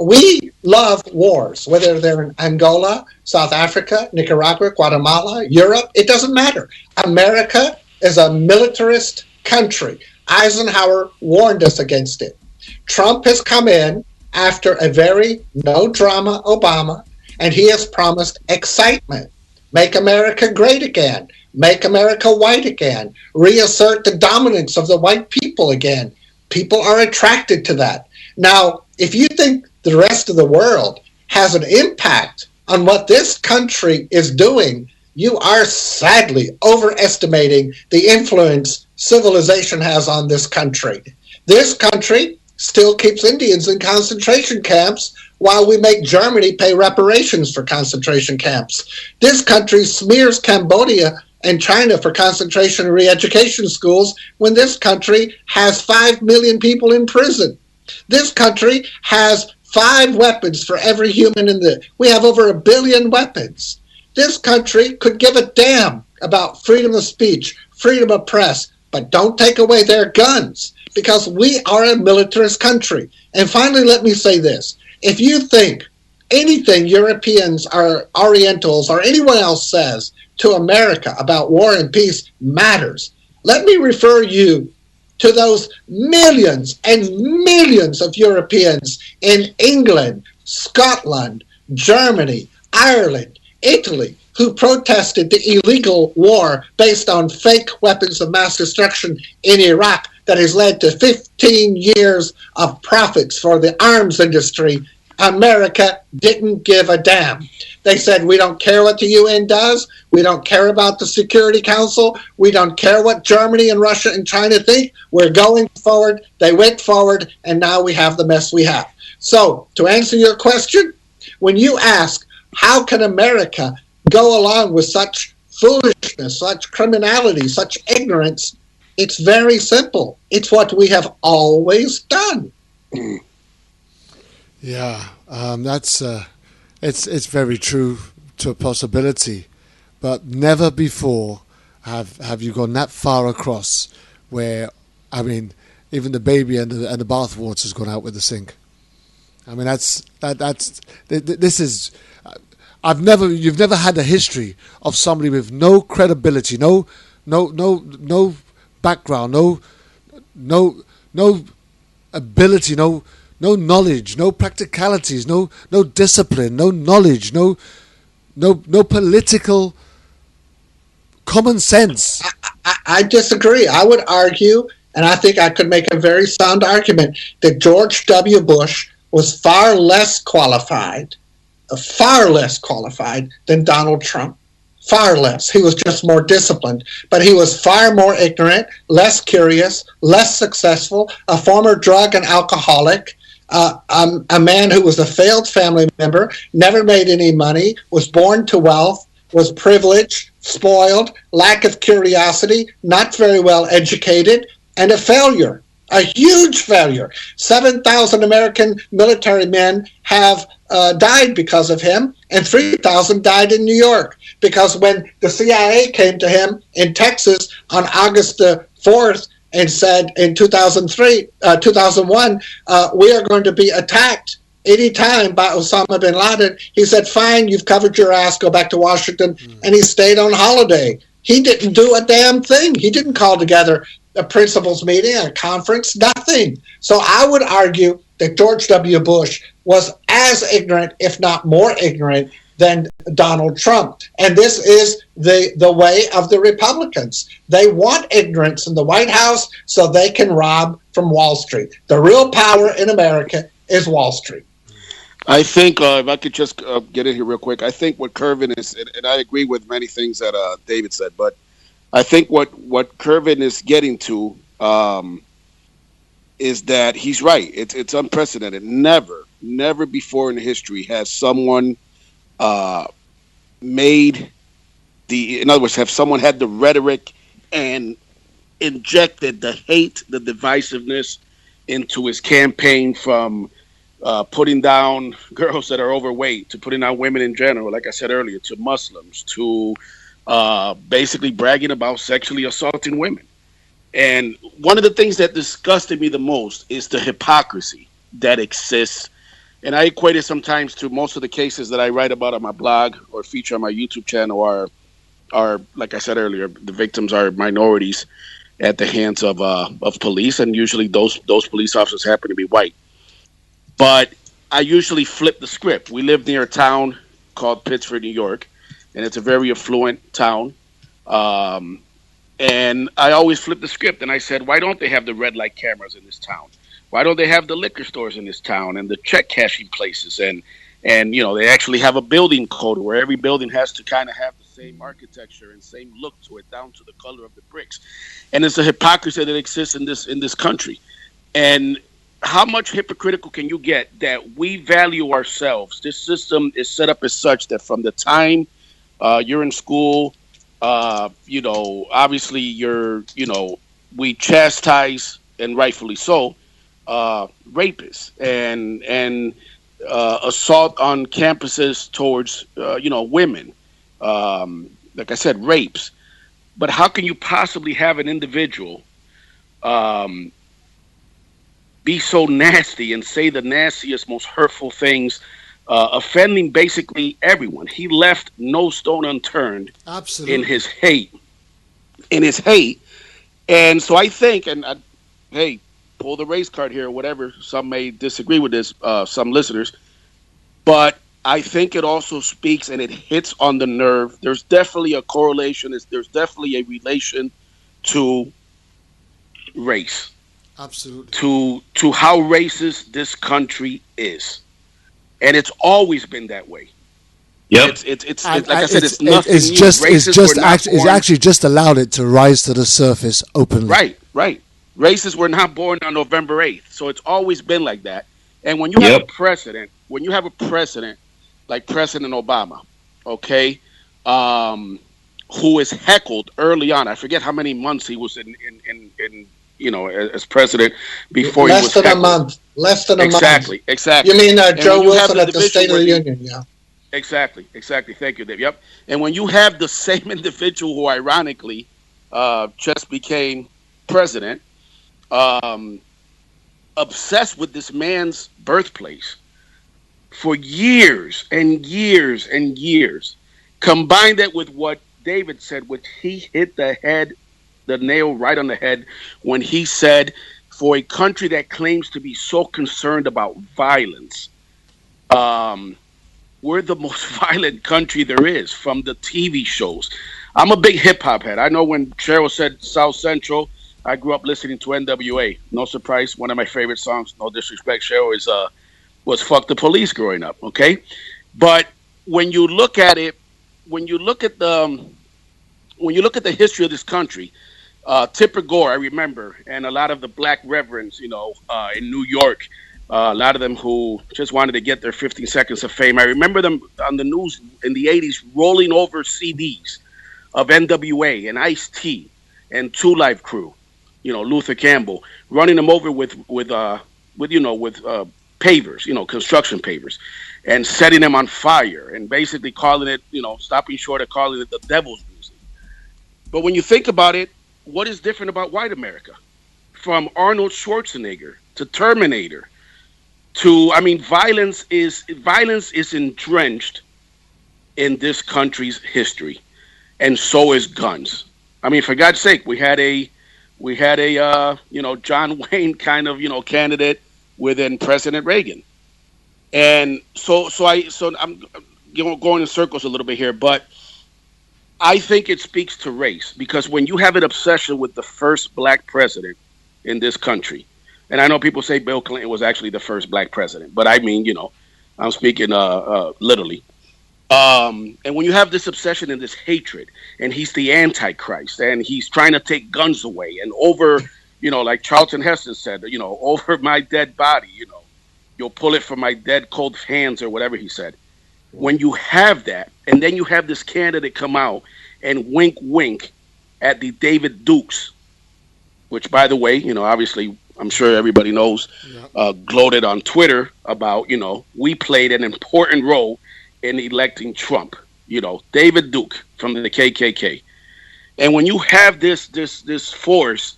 We love wars, whether they're in Angola, South Africa, Nicaragua, Guatemala, Europe, it doesn't matter. America is a militarist country. Eisenhower warned us against it. Trump has come in after a very no-drama Obama, and he has promised excitement. Make America great again. Make America white again. Reassert the dominance of the white people again. People are attracted to that. Now, if you think the rest of the world has an impact on what this country is doing, you are sadly overestimating the influence civilization has on this country. This country still keeps Indians in concentration camps while we make Germany pay reparations for concentration camps. This country smears Cambodia and China for concentration and re-education schools when this country has 5 million people in prison. This country has 5 weapons for every human we have over 1 billion weapons. This country could give a damn about freedom of speech, freedom of press, but don't take away their guns, because we are a militarist country. And finally, let me say this. If you think anything Europeans or Orientals or anyone else says to America about war and peace matters, let me refer you to those millions and millions of Europeans in England, Scotland, Germany, Ireland, Italy, who protested the illegal war based on fake weapons of mass destruction in Iraq that has led to 15 years of profits for the arms industry. America didn't give a damn. They said, we don't care what the UN does. We don't care about the Security Council. We don't care what Germany and Russia and China think. We're going forward. They went forward, and now we have the mess we have. So, to answer your question, when you ask, how can America go along with such foolishness, such criminality, such ignorance, it's very simple. It's what we have always done. Yeah, that's it's very true to a possibility, but never before have you gone that far across where, I mean, even the baby and the bathwater has gone out with the sink. I mean, this is. You've never had a history of somebody with no credibility, no background, no ability, no knowledge, no practicalities, no discipline, no knowledge, no political common sense. I disagree. I would argue, and I think I could make a very sound argument, that George W. Bush was far less qualified than Donald Trump. Far less. He was just more disciplined. But he was far more ignorant, less curious, less successful, a former drug and alcoholic, a man who was a failed family member, never made any money, was born to wealth, was privileged, spoiled, lack of curiosity, not very well educated, and a failure. A huge failure. 7,000 American military men have died because of him, and 3,000 died in New York. Because when the CIA came to him in Texas on August the 4th and said in 2001, we are going to be attacked any time by Osama bin Laden, he said, fine, you've covered your ass, go back to Washington. And he stayed on holiday. He didn't do a damn thing. He didn't call together a principals meeting, a conference, nothing. So I would argue that George W. Bush was as ignorant, if not more ignorant, than Donald Trump. And this is the way of the Republicans. They want ignorance in the White House so they can rob from Wall Street. The real power in America is Wall Street. I think, if I could just get in here real quick, I think what Kervin is, and I agree with many things that David said, but I think what Kervin is getting to is that he's right. It's unprecedented. Never before in history has someone in other words, have someone had the rhetoric and injected the hate, the divisiveness into his campaign, from putting down girls that are overweight, to putting down women in general, like I said earlier, to Muslims, to basically bragging about sexually assaulting women. And one of the things that disgusted me the most is the hypocrisy that exists. And I equate it sometimes to most of the cases that I write about on my blog or feature on my YouTube channel are like I said earlier, the victims are minorities at the hands of police, and usually those police officers happen to be white. But I usually flip the script. We live near a town called Pittsford, New York, and it's a very affluent town. And I always flip the script, and I said, why don't they have the red light cameras in this town? Why don't they have the liquor stores in this town and the check cashing places? And they actually have a building code where every building has to kind of have the same architecture and same look to it, down to the color of the bricks. And it's a hypocrisy that exists in this country. And how much hypocritical can you get that we value ourselves? This system is set up as such that from the time you're in school, obviously we chastise, and rightfully so, rapists and assault on campuses towards women, like I said, rapes. But how can you possibly have an individual be so nasty and say the nastiest, most hurtful things, offending basically everyone? He left no stone unturned. Absolutely. in his hate. And so I think, hey, pull the race card here or whatever. Some may disagree with this, some listeners, but I think it also speaks and it hits on the nerve. There's definitely a correlation. There's definitely a relation to race. Absolutely. To how racist this country is. And it's always been that way. Yep. It's like I said, it's nothing new. It's actually just allowed it to rise to the surface openly. Right. Racists were not born on November 8th. So it's always been like that. And when you have a president like President Obama, okay, who is heckled early on. I forget how many months he was in as president before he was heckled. Less than a month. Exactly. You mean Joe Wilson at the State of the Union, yeah. Exactly. Thank you, Dave. Yep. And when you have the same individual who ironically just became president, obsessed with this man's birthplace for years and years and years, combine that with what David said, which he hit the nail right on the head when he said, for a country that claims to be so concerned about violence, we're the most violent country there is, from the TV shows. I'm a big hip-hop head. I know when Cheryl said South Central, I grew up listening to NWA. No surprise, one of my favorite songs, no disrespect, Cheryl, was Fuck the Police growing up, okay? But when you look at it, when you look at the history of this country, Tipper Gore, I remember, and a lot of the black reverends, in New York, a lot of them who just wanted to get their 15 seconds of fame. I remember them on the news in the 80s rolling over CDs of NWA and Ice-T and Two Live Crew, Luther Campbell, running them over with pavers, construction pavers, and setting them on fire and basically calling it, stopping short of calling it the devil's music. But when you think about it, what is different about white America? From Arnold Schwarzenegger to Terminator to, violence is entrenched in this country's history, and so is guns. For God's sake, we had a John Wayne kind of, candidate within President Reagan. And so I'm going in circles a little bit here, but I think it speaks to race, because when you have an obsession with the first black president in this country, and I know people say Bill Clinton was actually the first black president, but I mean, I'm speaking literally. And when you have this obsession and this hatred, and he's the Antichrist, and he's trying to take guns away, and over, like Charlton Heston said, over my dead body, you'll pull it from my dead cold hands, or whatever he said. When you have that, and then you have this candidate come out and wink at the David Dukes, which, by the way, obviously, I'm sure everybody knows, gloated on Twitter about, we played an important role in electing Trump, David Duke from the KKK. And when you have this force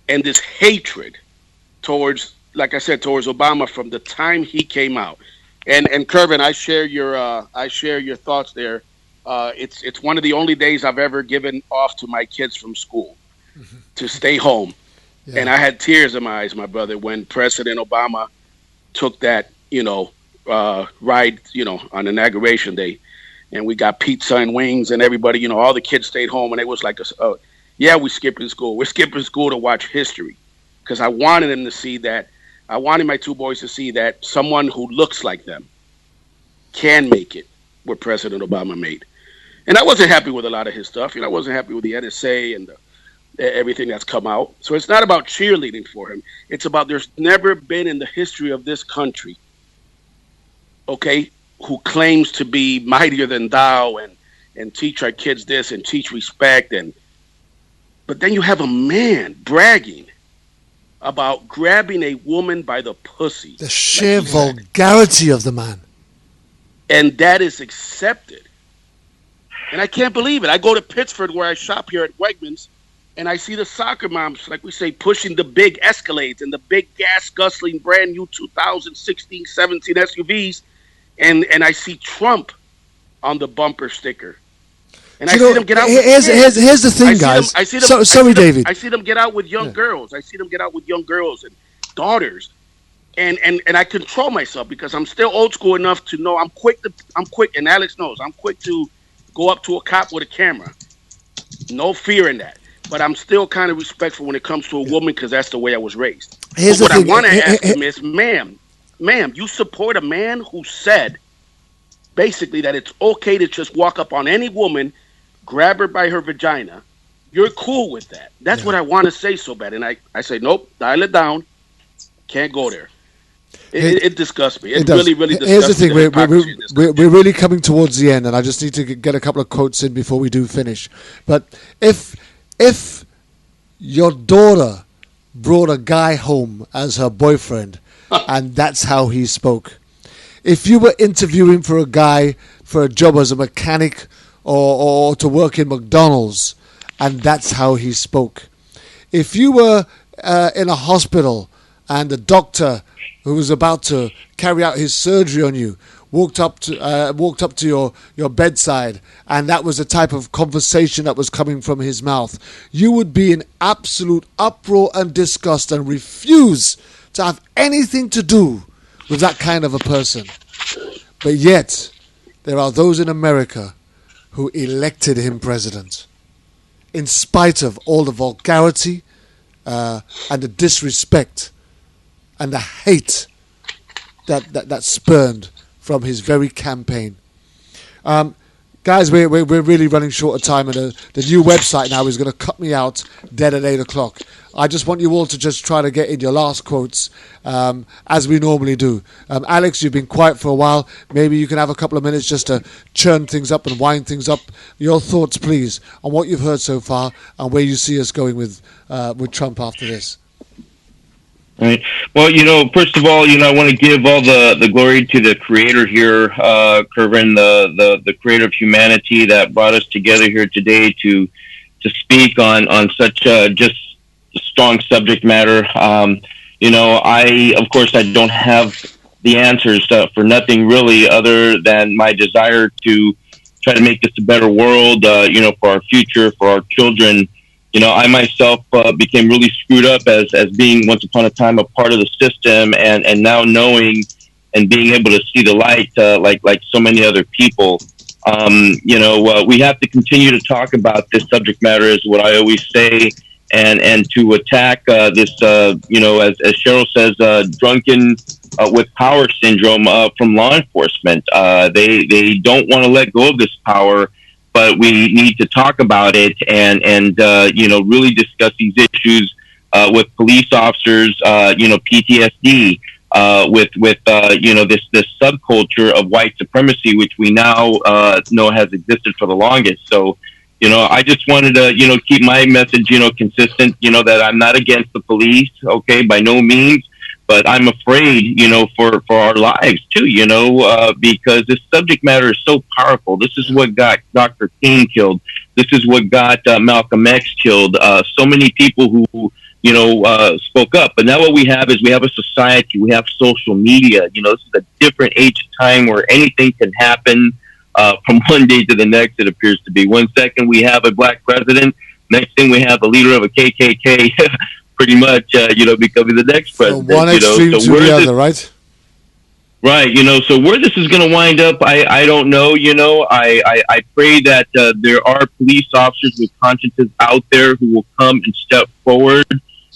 and this hatred towards, like I said, towards Obama from the time he came out, and Kervin, I share your thoughts there. It's one of the only days I've ever given off to my kids from school to stay home. Yeah. And I had tears in my eyes, my brother, when President Obama took that, ride, on Inauguration Day, and we got pizza and wings, and everybody, all the kids stayed home, and it was like, we're skipping school. We're skipping school to watch history, because I wanted them to see that. I wanted my two boys to see that someone who looks like them can make it where President Obama made. And I wasn't happy with a lot of his stuff. I wasn't happy with the NSA and everything that's come out. So it's not about cheerleading for him. It's about, there's never been in the history of this country, who claims to be mightier than thou and teach our kids this and teach respect. But then you have a man bragging about grabbing a woman by the pussy. The sheer vulgarity of the man. And that is accepted. And I can't believe it. I go to Pittsford, where I shop here at Wegmans, and I see the soccer moms, like we say, pushing the big Escalades and the big gas-guzzling brand new 2016, 17 SUVs, and I see Trump on the bumper sticker. And I see them get out. Here's the thing, guys. Sorry, David. I see them get out with young girls. I see them get out with young girls and daughters, and I control myself, because I'm still old school enough to know I'm quick, and Alex knows I'm quick to go up to a cop with a camera. No fear in that, but I'm still kind of respectful when it comes to a woman, because that's the way I was raised. What I want to ask him is, ma'am, you support a man who said basically that it's okay to just walk up on any woman, grab her by her vagina. You're cool with that. That's what I want to say so bad. And I say, nope, dial it down. Can't go there. It disgusts me. It really disgusts me. Here's the thing. We're really coming towards the end, and I just need to get a couple of quotes in before we do finish. But if your daughter brought a guy home as her boyfriend, and that's how he spoke, if you were interviewing for a guy for a job as a mechanic or to work in McDonald's, and that's how he spoke. If you were in a hospital and the doctor who was about to carry out his surgery on you walked up to your bedside, and that was the type of conversation that was coming from his mouth, you would be in absolute uproar and disgust and refuse to have anything to do with that kind of a person. But yet, there are those in America who elected him president, in spite of all the vulgarity and the disrespect and the hate that spurned from his very campaign. Guys, we're really running short of time, and the new website now is going to cut me out dead at 8 o'clock. I just want you all to just try to get in your last quotes, as we normally do. Alex, you've been quiet for a while. Maybe you can have a couple of minutes just to churn things up and wind things up. Your thoughts, please, on what you've heard so far and where you see us going with Trump after this. Right. Well, first of all, I want to give all the glory to the creator here, Kervin, the creator of humanity that brought us together here today to speak on such just strong subject matter. Of course, I don't have the answers for nothing really, other than my desire to try to make this a better world, for our future, for our children. I myself became really screwed up as being once upon a time a part of the system, and now knowing and being able to see the light like so many other people. We have to continue to talk about this subject matter, is what I always say, and to attack this, as Cheryl says, drunken with power syndrome from law enforcement. They don't want to let go of this power, but we need to talk about it and really discuss these issues with police officers, PTSD, with this subculture of white supremacy, which we now know has existed for the longest. So, I just wanted to, keep my message, consistent, that I'm not against the police, okay, by no means, but I'm afraid, for our lives too, because this subject matter is so powerful. This is what got Dr. King killed. This is what got Malcolm X killed. So many people who, spoke up. But now what we have is we have a society, we have social media. This is a different age of time where anything can happen from one day to the next, it appears to be. 1 second we have a black president, next thing we have the leader of a KKK pretty much, becoming the next president. From one extreme to the other, right? Right, so where this is going to wind up, I don't know. I pray that there are police officers with consciences out there who will come and step forward,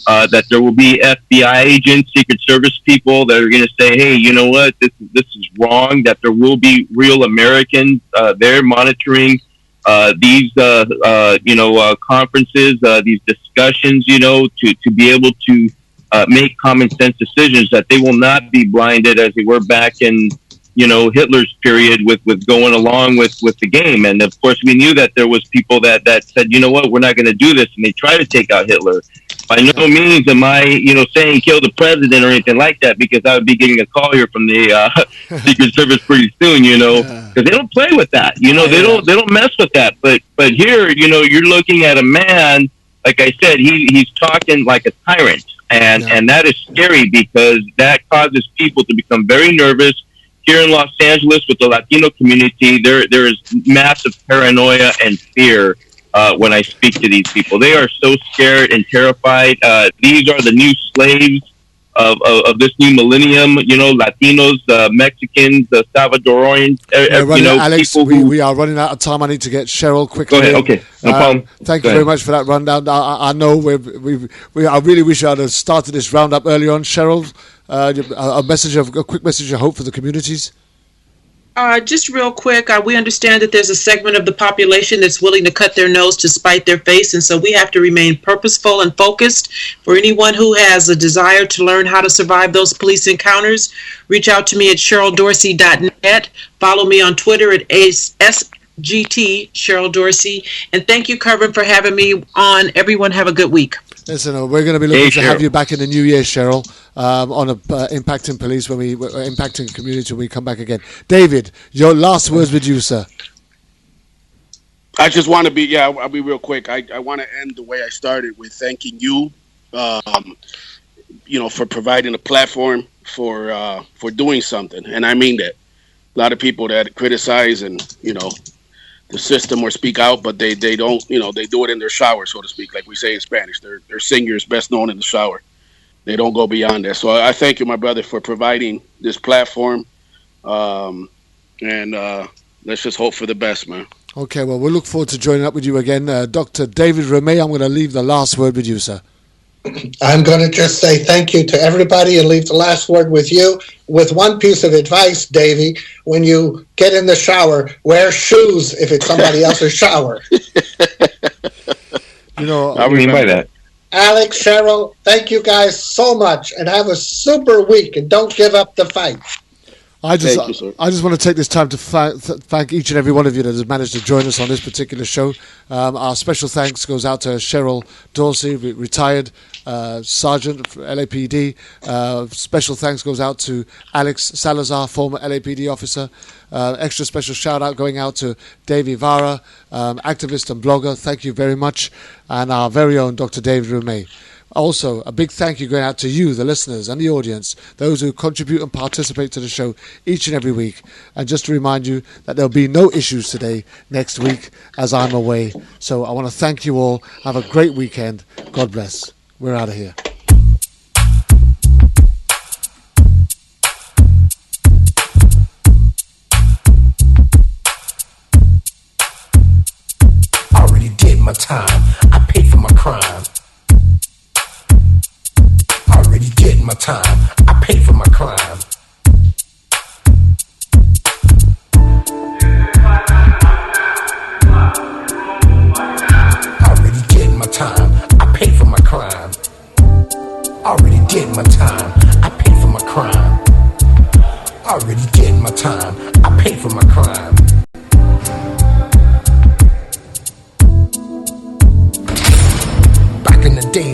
that there will be FBI agents, Secret Service people that are going to say, hey, you know what, this is wrong, that there will be real Americans there monitoring these, conferences, these discussions, to be able to make common sense decisions, that they will not be blinded as they were back in, Hitler's period with going along with the game. And of course, we knew that there was people that said, you know what, we're not going to do this. And they tried to take out Hitler. By no means am I, saying kill the president or anything like that, because I would be getting a call here from the Secret Service pretty soon, because they don't play with that. They don't mess with that. But here, you're looking at a man, like I said, he's talking like a tyrant. And that is scary, because that causes people to become very nervous. Here in Los Angeles with the Latino community, there is massive paranoia and fear when I speak to these people. They are so scared and terrified. These are the new slaves of this new millennium, Latinos, Mexicans, Salvadorians, Alex, people who... we are running out of time. I need to get Cheryl quickly. Go ahead, okay, no problem. Thank you very much for that rundown. I know I really wish I had started this roundup early on. Cheryl, a quick message of hope for the communities. Just real quick, we understand that there's a segment of the population that's willing to cut their nose to spite their face, and so we have to remain purposeful and focused. For anyone who has a desire to learn how to survive those police encounters, reach out to me at CherylDorsey.net. Follow me on Twitter at SGT Cheryl Dorsey. And thank you, Kervin, for having me on. Everyone have a good week. Listen, we're going to be looking to have you back in the new year, Cheryl, on impacting police impacting community when we come back again. David, your last words with you, sir. I just want to be, I'll be real quick. I want to end the way I started with thanking you, for providing a platform for doing something. And I mean that. A lot of people that criticize and, the system or speak out, but they don't, they do it in their shower, so to speak, like we say in Spanish. Their singer is best known in the shower. They don't go beyond that. So I thank you, my brother, for providing this platform. And let's just hope for the best, man. Okay, well, we'll look forward to joining up with you again. Dr. David Remey, I'm going to leave the last word with you, sir. I'm going to just say thank you to everybody and leave the last word with you with one piece of advice, Davey. When you get in the shower, wear shoes if it's somebody else's shower. I mean by that. Alex, Cheryl, thank you guys so much and have a super week and don't give up the fight. I just want to take this time to thank each and every one of you that has managed to join us on this particular show. Our special thanks goes out to Cheryl Dorsey, retired Sergeant for LAPD. Special thanks goes out to Alex Salazar, former LAPD officer. Extra special shout out going out to Dave Ibarra, activist and blogger. Thank you very much. And our very own Dr. David Remey. Also, a big thank you going out to you, the listeners and the audience, those who contribute and participate to the show each and every week. And just to remind you that there'll be no issues today, next week, as I'm away. So I want to thank you all. Have a great weekend. God bless. We're out of here. I already did my time. I paid for my crime. I already did my time. I paid for my crime. I already did my time. I paid for my crime. I already did my time. I paid for my crime. I already did my time. I paid for my crime. Back in the day,